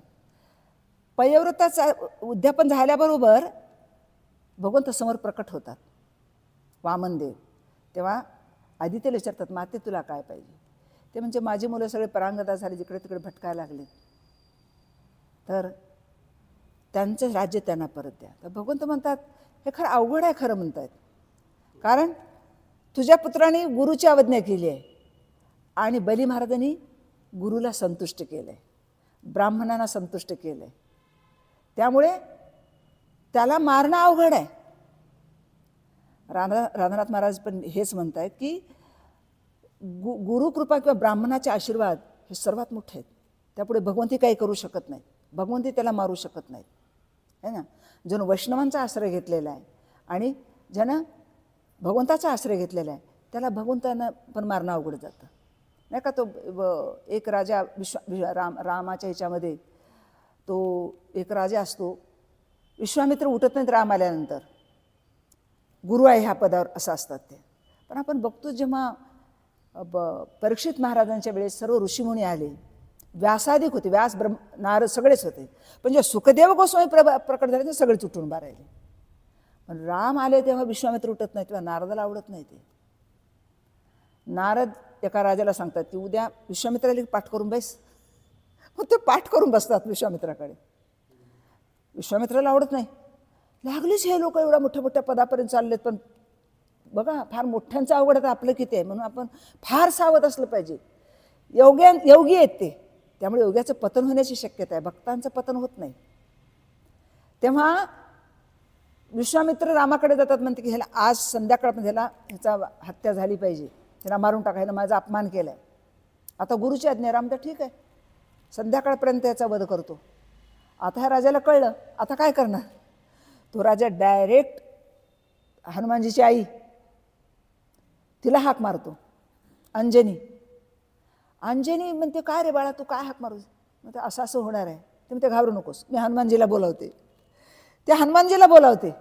पयोव्रताचं उद्यापन झाल्याबरोबर भगवंत समोर प्रकट होतात वामनदेव. तेव्हा आदित्यला विचारतात माते तुला काय पाहिजे. ते म्हणजे माझी मुलं सगळे परांगदा झाले, जिकडे तिकडे भटकायला लागले, तर त्यांचं राज्य त्यांना परत द्या. तर भगवंत म्हणतात हे खरं अवघड आहे खरं म्हणतात, कारण तुझ्या पुत्राने गुरुची अवज्ञा केली आहे आणि बली महाराजांनी गुरुला संतुष्ट केलं आहे, ब्राह्मणांना संतुष्ट केलं आहे, त्यामुळे त्याला मारणं अवघड आहे. राधानाथ महाराज पण हेच म्हणत आहेत की गुरुकृपा किंवा ब्राह्मणाचे आशीर्वाद हे सर्वात मोठे आहेत. त्यापुढे भगवंती काही करू शकत नाही, भगवंती त्याला मारू शकत नाहीत है ना. ज्यानं वैष्णवांचा आश्रय घेतलेला आहे आणि ज्यानं भगवंताचा आश्रय घेतलेला आहे त्याला भगवंतानं पण मारणं अवघड जातं नाही का. तो एक राजा रामाच्या ह्याच्यामध्ये तो एक राजा असतो, विश्वामित्र उठत नाहीत राम आल्यानंतर, गुरु आहे ह्या पदावर असं असतात ते. पण आपण बघतो जेव्हा परीक्षित महाराजांच्या वेळेस सर्व ऋषीमुनी आले, व्यासादिक होते, व्यास नारद सगळेच होते, पण जे सुखदेव गोस्वामी प्रकट झाले ते सगळेच उठून उभा राहिले. पण राम आले तेव्हा विश्वामित्र उठत नाही, तेव्हा नारदाला आवडत नाही. ते नारद एका राजाला सांगतात की उद्या विश्वामित्राला पाठ करून बस. मग ते पाठ करून बसतात विश्वामित्राकडे. विश्वामित्राला आवडत नाही. लागलीच हे लोक एवढ्या मोठ्या मोठ्या पदापर्यंत चाललेत, पण बघा फार मोठ्यांचं अवघड आहे आपलं किती आहे, म्हणून आपण फार सावध असलं पाहिजे. योगी आहेत ते, त्यामुळे योग्याचं पतन होण्याची शक्यता आहे, भक्तांचं पतन होत नाही. तेव्हा विश्वामित्र रामाकडे जातात, म्हणते की ह्याला आज संध्याकाळपर्यंत ह्याचा हत्या झाली पाहिजे, ह्याला मारून टाका, ह्यानं माझा अपमान केला आहे. आता गुरुची आज्ञा, राम तर ठीक आहे संध्याकाळपर्यंत याचा वध करतो. आता ह्या राजाला कळलं, आता काय करणार. तो राजा डायरेक्ट हनुमानजीची आई तिला हाक मारतो, अंजनी. अंजनी म्हणते काय रे बाळा तू काय हाक मारू. म्हणते असं असं होणार आहे. ते म्हणते घाबरू नकोस, मी हनुमानजीला बोलावते. ते हनुमानजीला बोलावते,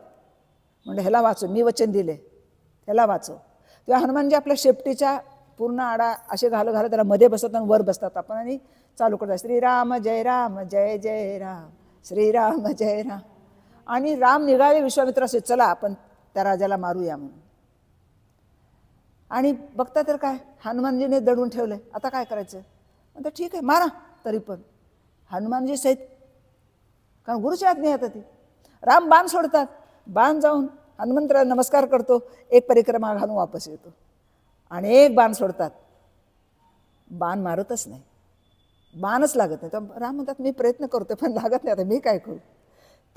म्हणजे ह्याला वाचव, मी वचन दिले ह्याला वाचव. तेव्हा हनुमानजी आपल्या शेपटीच्या पूर्ण आडा असे घालत त्याला मध्ये बसतात आणि वर बसतात. आपण आणि चालू करतात श्रीराम जय राम जय जय राम श्रीराम जय राम. आणि राम निघाले विश्वामित्राचे, चला आपण त्या राजाला मारूया म्हणून. आणि बघता तर काय हनुमानजीने दडून ठेवलंय, आता काय करायचं. म्हणतात ठीक आहे मारा. तरी पण हनुमानजी सहित, कारण गुरुची आज्ञा येतात ती. राम बाण सोडतात, बाण जाऊन हनुमंतराला नमस्कार करतो, एक परिक्रमा घालून वापस येतो. आणि एक बाण सोडतात, बाण मारतच नाही, बाणच लागत नाही. तर राम म्हणतात मी प्रयत्न करतो पण लागत नाही, आता मी काय करू.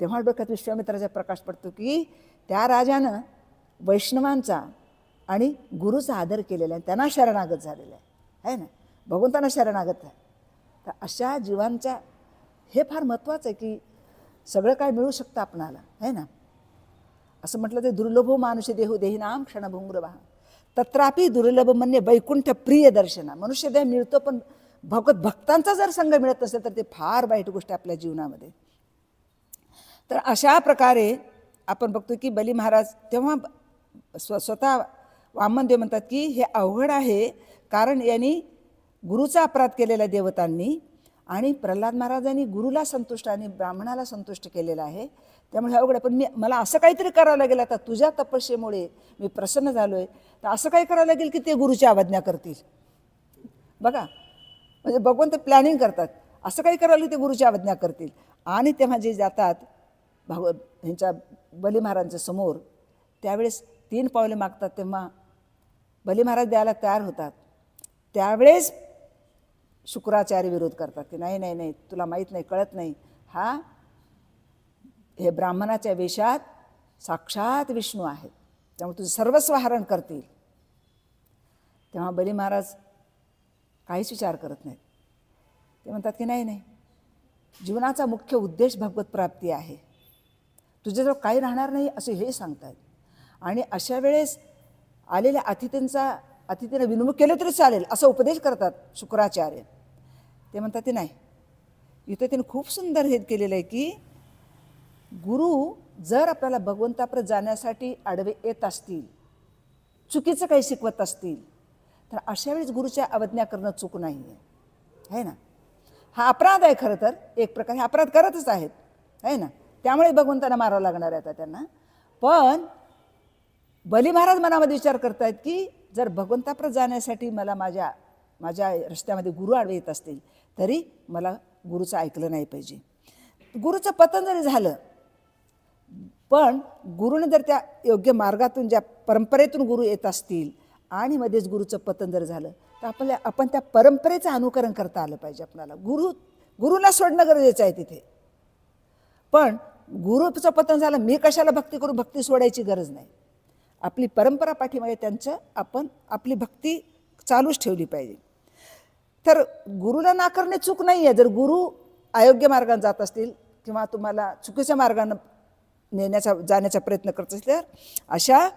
तेव्हा डोक्यात विश्वामित्राचा प्रकाश पडतो की त्या राजानं वैष्णवांचा आणि गुरुचा आदर केलेला आहे, त्यांना शरणागत झालेला आहे ना, भगवंतांना शरणागत आहे. तर अशा जीवांच्या हे फार महत्त्वाचं आहे की सगळं काय मिळू शकतं आपणाला, आहे ना. असं म्हटलं ते दुर्लभो मानुष्य देहो देहिनाम क्षणभंगुरवा तत्रापि दुर्लभ म्हणणे वैकुंठ प्रिय दर्शना. मनुष्य देह मिळतो पण भक्तांचा जर संग मिळत नसेल तर ते फार वाईट गोष्ट आपल्या जीवनामध्ये. तर अशा प्रकारे आपण बघतो की बली महाराज तेव्हा स्वतः वामनदेव म्हणतात की हे अवघड आहे, कारण यांनी गुरुचा अपराध केलेला देवतांनी आणि प्रल्हाद महाराजांनी गुरुला संतुष्ट आणि ब्राह्मणाला संतुष्ट केलेला आहे. त्यामुळे हे अवघड आहे. पण मला असं काहीतरी करावं लागेल, आता तुझ्या तपस्येमुळे मी प्रसन्न झालोय, तर असं काही करावं लागेल की ते गुरुची अवज्ञा करतील. बघा, म्हणजे भगवंत प्लॅनिंग करतात, असं काही करावं लागेल ते गुरुची अवज्ञा करतील. आणि तेव्हा जे जातात ह्यांच्या बली महाराजांच्या समोर, त्यावेळेस 3 पावले मागतात, तेव्हा बली महाराज द्यायला तयार होतात. त्यावेळेस शुक्राचार्य विरोध करतात की नाही नाही नाही, तुला माहीत नाही, कळत नाही, हे ब्राह्मणाच्या वेशात साक्षात विष्णू आहेत, त्यामुळे तुझं सर्वस्व हरण करतील. तेव्हा बली महाराज काहीच विचार करत नाहीत. ते म्हणतात की नाही नाही, जीवनाचा मुख्य उद्देश भगवत प्राप्ती आहे, तुझ्याजवळ काही राहणार नाही असे हे सांगतात. आणि अशा वेळेस आलेल्या अतिथीने विनमुख केलं तरी चालेल असं उपदेश करतात शुक्राचार्य. ते म्हणतात ते नाही, इथं त्यांनी खूप सुंदर हे केलेलं आहे की गुरु जर आपल्याला भगवंतापर्यंत जाण्यासाठी आडवे येत असतील, चुकीचं काही शिकवत असतील, तर अशा वेळेस गुरुच्या अवज्ञा करणं चूक नाही आहे ना. हा अपराध आहे खरं तर, एक प्रकारे अपराध करतच आहेत, आहे ना. त्यामुळे भगवंतांना मारावं लागणार आहे आता त्यांना. पण बली महाराज मनामध्ये विचार करतायत की जर भगवंतापर्यंत जाण्यासाठी मला माझ्या रस्त्यामध्ये गुरु आडवे येत असतील तरी मला गुरुचं ऐकलं नाही पाहिजे. गुरुचं पतन जरी झालं, पण गुरुने जर त्या योग्य मार्गातून, ज्या परंपरेतून गुरु येत असतील आणि मध्येच गुरुचं पतन जर झालं, तर आपण त्या परंपरेचं अनुकरण करता आलं पाहिजे आपल्याला. गुरुला सोडणं गरजेचं आहे तिथे. पण गुरुचं पतन झालं, मी कशाला भक्ती करू, भक्ती सोडायची गरज नाही. आपली परंपरा पाठीमागे त्यांचं आपण आपली भक्ती चालूच ठेवली पाहिजे. तर गुरुला नाकारणे चूक नाही आहे. जर गुरु अयोग्य मार्गाने जात असतील किंवा तुम्हाला चुकीच्या मार्गाने जाण्याचा प्रयत्न करत असल्यावर अशा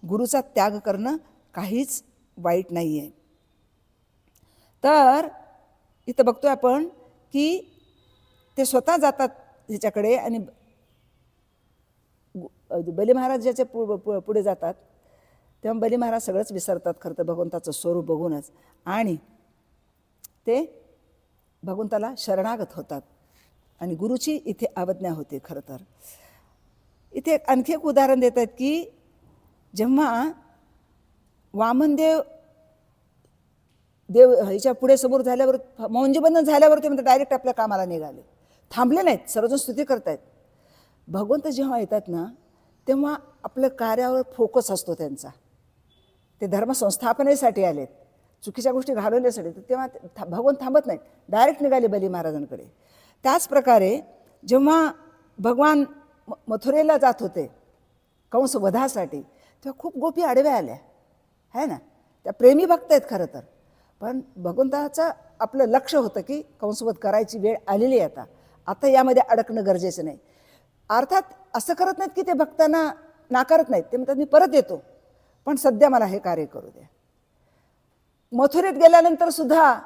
गुरुचा त्याग करणं काहीच वाईट नाही आहे. तर इथं बघतोय आपण की ते स्वतः जातात ह्याच्याकडे आणि बली महाराज ज्याच्या पुढे जातात तेव्हा बली महाराज सगळंच विसरतात खरं तर भगवंताचं स्वरूप बघूनच, आणि ते भगवंताला शरणागत होतात आणि गुरुची इथे अवज्ञा होते. खरं तर इथे आणखी एक उदाहरण देत आहेत की जेव्हा वामनदेव ह्याच्या पुढे समोर झाल्यावर, मौंजीबंधन झाल्यावर ते म्हणतात डायरेक्ट आपल्या कामाला निघाले, थांबले नाहीत, सर्वजण स्तुती करतायत. भगवंत जेव्हा येतात ना तेव्हा आपल्या कार्यावर फोकस असतो त्यांचा. ते धर्म संस्थापनेसाठी आलेत, चुकीच्या गोष्टी घालवण्यासाठी, तर तेव्हा भगवंत थांबत नाहीत, डायरेक्ट निघाले बली महाराजांकडे. त्याच प्रकारे जेव्हा भगवान मथुरेला जात होते कंस वधासाठी, तेव्हा खूप गोपी आडव्या आल्या, है ना. त्या प्रेमी भक्त आहेत खरं तर, पण भगवंताचं आपलं लक्ष होतं की कंसवध करायची वेळ आलेली आहे, आता यामध्ये अडकणं गरजेचं नाही. अर्थात असं करत नाहीत की ते भक्तांना नाकारत नाहीत, ते म्हणतात मी परत येतो पण सध्या मला हे कार्य करू द्या. मथुरेत गेल्यानंतर सुद्धा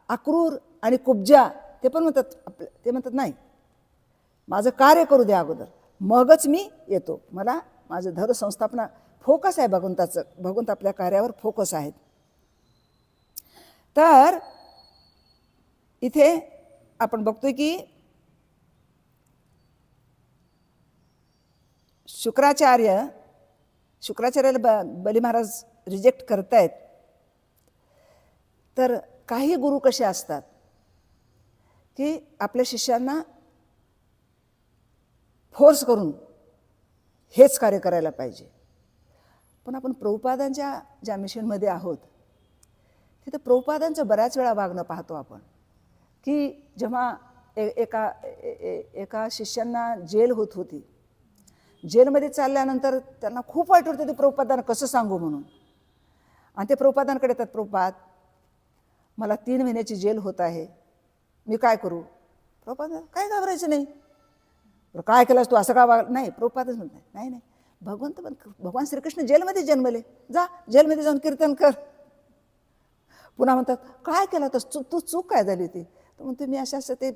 अक्रूर आणि कुब्जा ते पण म्हणतात नाही, माझं कार्य करू द्या अगोदर, मगच मी येतो, मला माझं धर्म संस्थापना फोकस आहे भगवंताचं, भगवंत आपल्या कार्यावर फोकस आहेत. तर इथे आपण बघतोय की शुक्राचार्याला बली महाराज रिजेक्ट करतायत. तर काही गुरु कसे असतात की आपल्या शिष्यांना फोर्स करून हेच कार्य करायला पाहिजे. पण आपण प्रभुपादांच्या ज्या मिशनमध्ये आहोत तिथं प्रभुपादांचं बऱ्याच वेळा वागणं पाहतो आपण की जेव्हा एका शिष्यांना जेल होत होती, जेलमध्ये चालल्यानंतर त्यांना खूप वाईट होतं ते प्रभुपादांना कसं सांगू म्हणून, आणि ते प्रभुपादांकडे येतात, प्रभुपाद मला 3 महिन्याची जेल होत आहे, मी काय करू? प्रभुपाद काय घाबरायचं नाही. काय केलंस तू, असं का वाग? नाही, प्रभुपादच म्हणतात नाही नाही, भगवंत पण भगवान श्रीकृष्ण जेलमध्ये जन्मले, जा जेलमध्ये जाऊन कीर्तन कर. पुन्हा म्हणतात काय केलं तर तू चूक काय झाली होती? तर म्हणते मी असं ते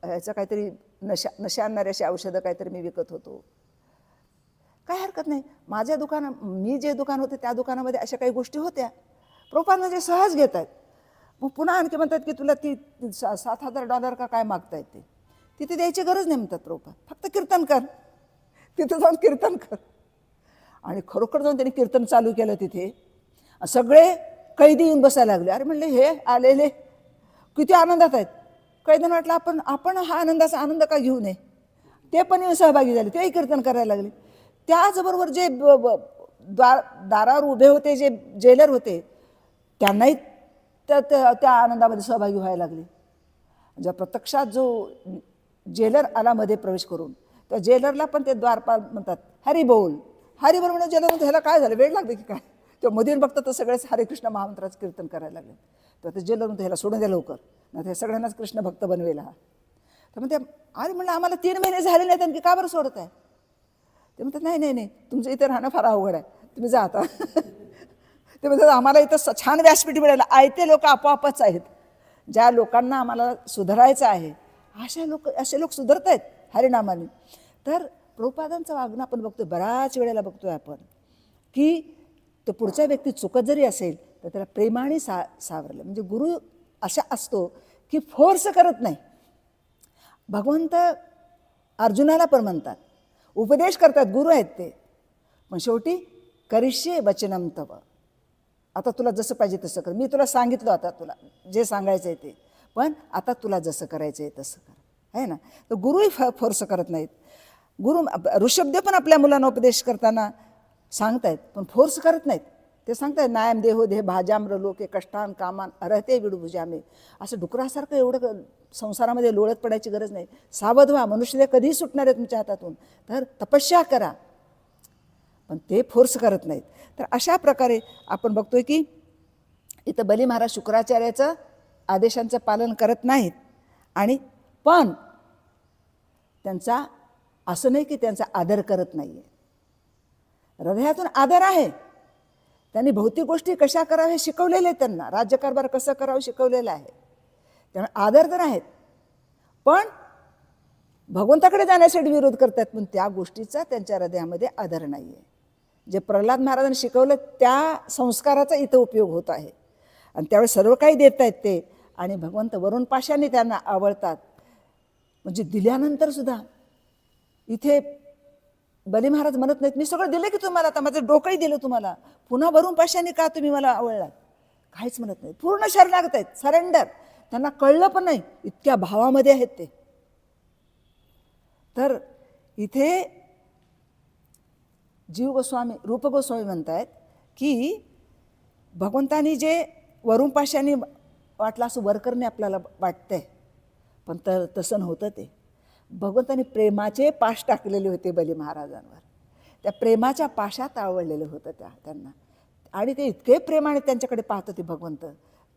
ह्याचं काहीतरी नशा आणणारे अशी औषधं काहीतरी मी विकत होतो. काय हरकत नाही, माझ्या मी जे दुकान होते त्या दुकानामध्ये अशा काही गोष्टी होत्या. प्रभुपाद म्हणजे सहज घेत आहेत. मग पुन्हा आणखी म्हणतात की तुला ती $7,000 का काय मागतायत ते, तिथे द्यायची गरज नाही म्हणतात प्रभुपाद, फक्त कीर्तन कर, तिथे जाऊन कीर्तन कर. आणि खरोखर जाऊन त्यांनी कीर्तन चालू केलं तिथे. सगळे कैदी येऊन बसायला लागले. अरे म्हणले हे आलेले किती आनंदात आहेत. कैद्यांना वाटलं आपण हा आनंदाचा आनंद का घेऊ नये, ते पण येऊन सहभागी झाले, तेही कीर्तन करायला लागले. त्याचबरोबर जे दारावर उभे होते जे जेलर होते त्यांनाही त्या आनंदामध्ये सहभागी व्हायला लागले. ज्या प्रत्यक्षात जो जेलर आला मध्ये प्रवेश करून, त्या जेलरला पण ते द्वारपाल म्हणतात हरी बोल. हरी बोल म्हणजे जेलर म्हणतो ह्याला काय झालं, वेळ लागते की काय? ते मधून बघतात तर सगळेच हरे कृष्ण महामंत्राचं कीर्तन करायला लागले. तर ते जेलर म्हणतो ह्याला सोडून द्या लवकर, नाही ते सगळ्यांनाच कृष्ण भक्त बनवेल हा. तर म्हणते अरे म्हणलं आम्हाला 3 महिने झाले नाही आणखी का बरं सोडत आहे? ते म्हणतात नाही नाही नाही, तुमचं इथे राहणं फार अवघड आहे, तुम्ही जा आता. ते म्हणतात आम्हाला इथं छान व्यासपीठ मिळालं, आयते लोक आपोआपच आहेत. ज्या लोकांना आम्हाला सुधारायचं आहे असे लोक सुधारत आहेत हरिनामाने. तर प्रभुपादांचं वागणं आपण बघतोय, बऱ्याच वेळेला बघतोय आपण की तो पुढचा व्यक्ती चुकत जरी असेल तर त्याला प्रेमाने सावरलं. म्हणजे गुरु असा असतो की फोर्स करत नाही. भगवंत अर्जुनाला पण म्हणतात, उपदेश करतात, गुरु आहेत ते, पण शेवटी करिष्ये वचनम तव, आता तुला जसं पाहिजे तसं कर, मी तुला सांगितलं आता तुला जे सांगायचं आहे ते, पण आता तुला जसं करायचं आहे तसं कर, आहे ना. तर गुरुही फोर्स करत नाहीत. गुरु ऋषभदेव पण आपल्या मुलांना उपदेश करताना सांगतायत पण फोर्स करत नाहीत. ते सांगतायत नायम देहो देह भाजाम्र लोके कष्टान कामान अरहते विडुभुजामे. असं डुकरासारखं एवढं संसारामध्ये लोळत पडायची गरज नाही. सावध व्हा, मनुष्य कधी सुटणार आहे तुमच्या हातातून, तर तपस्या करा, पण ते फोर्स करत नाहीत. तर अशा प्रकारे आपण बघतोय की इथं बली महाराज शुक्राचार्याचं आदेशांचं पालन करत नाहीत. आणि पण त्यांचा असं नाही की त्यांचा आदर करत नाही आहे, हृदयातून आदर आहे. त्यांनी भौतिक गोष्टी कशा कराव्या हे शिकवलेले आहे, त्यांना राज्यकारभार कसं करावं शिकवलेलं आहे. त्यामुळे आदर तर आहेत, पण भगवंताकडे जाण्यासाठी विरोध करतात, पण त्या गोष्टीचा त्यांच्या हृदयामध्ये आदर नाही आहे. जे प्रल्हाद महाराजांनी शिकवलं त्या संस्काराचा इथं उपयोग होत आहे. आणि त्यावेळी सर्व काही देत आहेत ते, आणि भगवंत वरून पाशाने त्यांना आवडतात. म्हणजे दिल्यानंतर सुद्धा इथे बली महाराज म्हणत नाहीत मी सगळं दिलं की तुम्हाला, आता माझं डोकंही दिलं तुम्हाला, पुन्हा वरून पाशाने का तुम्ही मला आवडलात, काहीच म्हणत नाही. पूर्ण शरणागत आहेत, सरेंडर. त्यांना कळलं पण नाही, इतक्या भावामध्ये आहेत ते. तर इथे जीव गोस्वामी रूप गोस्वामी म्हणतायत की भगवंतानी जे वरून पाशाने वाटलं असं वर करणे आपल्याला वाटतंय, पण तसं नव्हतं. ते भगवंतानी प्रेमाचे पाश टाकलेले होते बली महाराजांवर, त्या प्रेमाच्या पाशात आवडलेलं होतं त्यांना. आणि ते इतके प्रेमाने त्यांच्याकडे पाहत होते भगवंत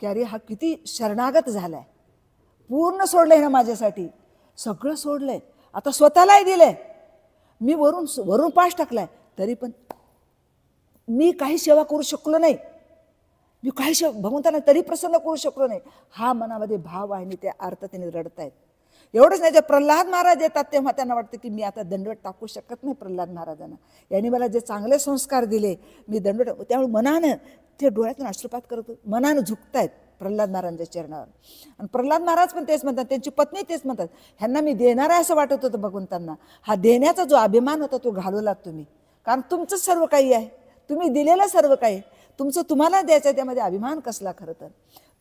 की अरे हा किती शरणागत झालाय, पूर्ण सोडलंय ना माझ्यासाठी, सगळं सोडलंय, आता स्वतःलाही दिलंय. मी वरून पाश टाकलाय तरी पण मी काही सेवा करू शकलो नाही, मी काही भगवंतांना तरी प्रसन्न करू शकलो नाही. हा मनामध्ये भाव आहे आणि ते अर्थाने रडतायत. एवढंच नाही, ते प्रल्हाद महाराज येतात तेव्हा त्यांना वाटतं की मी आता दंडवत टाकू शकत नाही प्रल्हाद महाराजांना, यांनी मला जे चांगले संस्कार दिले मी दंडवत, त्यामुळे मनानं ते डोळ्यातून अश्रुपात करत मनानं झुकतायत प्रल्हाद महाराजांच्या चरणावर. आणि प्रल्हाद महाराज पण तेच म्हणतात, त्यांची पत्नी तेच म्हणतात, ह्यांना मी देणार आहे असं वाटत होतं भगवंतांना. हा देण्याचा जो अभिमान होता तो घालवलात तुम्ही, कारण तुमचंच सर्व काही आहे, तुम्ही दिलेलं सर्व काही, तुमचं तुम्हाला द्यायचं आहे, त्यामध्ये अभिमान कसला खरं तर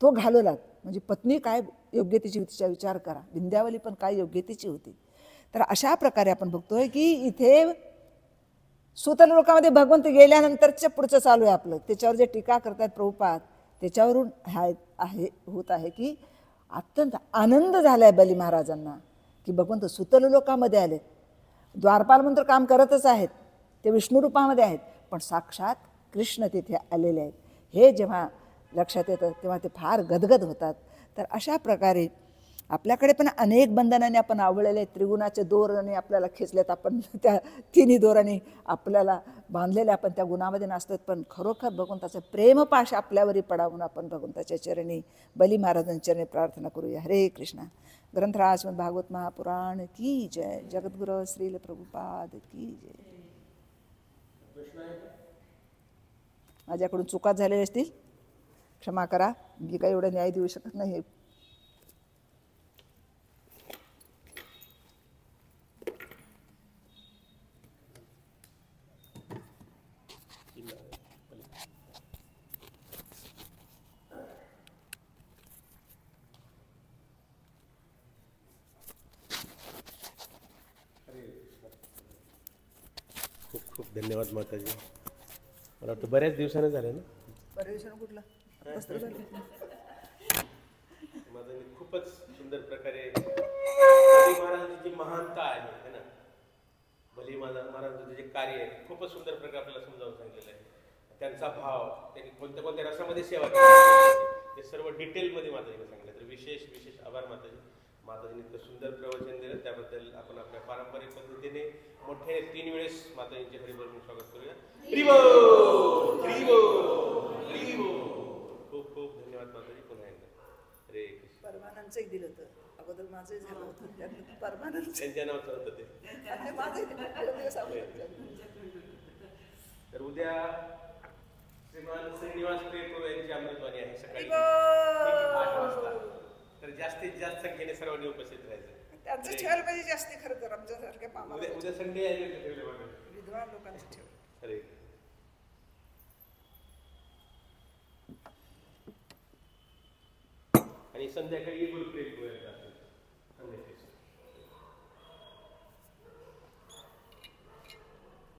तो घालवलात. म्हणजे पत्नी काय योग्यतेची होती तिचा विचार करा, विंध्यावली पण काय योग्यतेची होती. तर अशा प्रकारे आपण बघतोय की इथे सूतल लोकांमध्ये भगवंत गेल्यानंतरच्या पुढचं चालू आहे आपलं. त्याच्यावर जे टीका करतात प्रभुपाद त्याच्यावरून होत आहे की अत्यंत आनंद झाला आहे बली महाराजांना की भगवंत सूतल लोकांमध्ये आले. द्वारपाल मंत्र काम करतच आहेत, ते विष्णू रूपामध्ये आहेत, पण साक्षात कृष्ण तिथे आलेले आहेत. हे जेव्हा लक्षात येतं तेव्हा ते फार गदगद होतात. तर अशा प्रकारे आपल्याकडे पण अनेक बंधनाने आपण आवळलेले, त्रिगुणाचे दोराने आपल्याला खेचलेत, आपण त्या तिन्ही दोराने आपल्याला बांधलेले, आपण त्या गुणामध्ये नसतात. पण खरोखर भगवंताचं प्रेमपाश आपल्यावरही पडावून आपण भगवंताच्या चरणी, बली महाराजांच्या चरणी प्रार्थना करूया. हरे कृष्णा. ग्रंथराज भागवत महापुराण की जय. जगद्गुरु श्रील प्रभुपाद की जय. माझ्याकडून चुका झालेल्या असतील क्षमा करा, मी काही एवढं न्याय देऊ शकत नाही. खूप खूप धन्यवाद माताजी. मला वाटतं बऱ्याच दिवसाने झाले ना. बऱ्याच दिवसानं कुठलं माताजी खूपच सुंदर प्रकारे बली महाराजांची जी महानता आहे ना, बली महाराजांचं जे कार्य आहे खूपच सुंदर प्रकारे आपल्याला समजावून सांगितलेलं आहे. त्यांचा भाव, त्यांनी कोणत्या कोणत्या रसामध्ये सेवा केली ते सर्व डिटेलमध्ये माताजीने सांगितलं. तर विशेष विशेष आभार माताजी. माताजीने इतकं सुंदर प्रवचन दिलं, त्याबद्दल आपण आपल्या पारंपरिक पद्धतीने मोठे 3 वेळेस माताजींचे हरिबोल म्हणून स्वागत करूया. हरिबोल हरिबोल हरिबोल. खूप खूप धन्यवाद माताजी. पुन्हा एकदा हरे कृष्ण. परमानंदचंही दिलं होतं, अगोदर माझंही झालं होतं, त्यानंतर परमानंद त्यांच्या नावाचं होतं ते. तर उद्या श्रीमान श्रीनिवास पेटो यांची अमृतवाणी आहे सकाळी 8 वाजता. तर जास्तीत जास्त संख्येने सर्वांनी उपस्थित राहायचं. त्यांचं ठेवायला पाहिजे जास्ती, खरं तर आमच्यासारख्या पामाला उद्या संडे आहे ठेवले बघा. विद्वान लोकांचं ठेव. अरे आणि संध्याकाळी गुरुप्रेम संध्याकाळी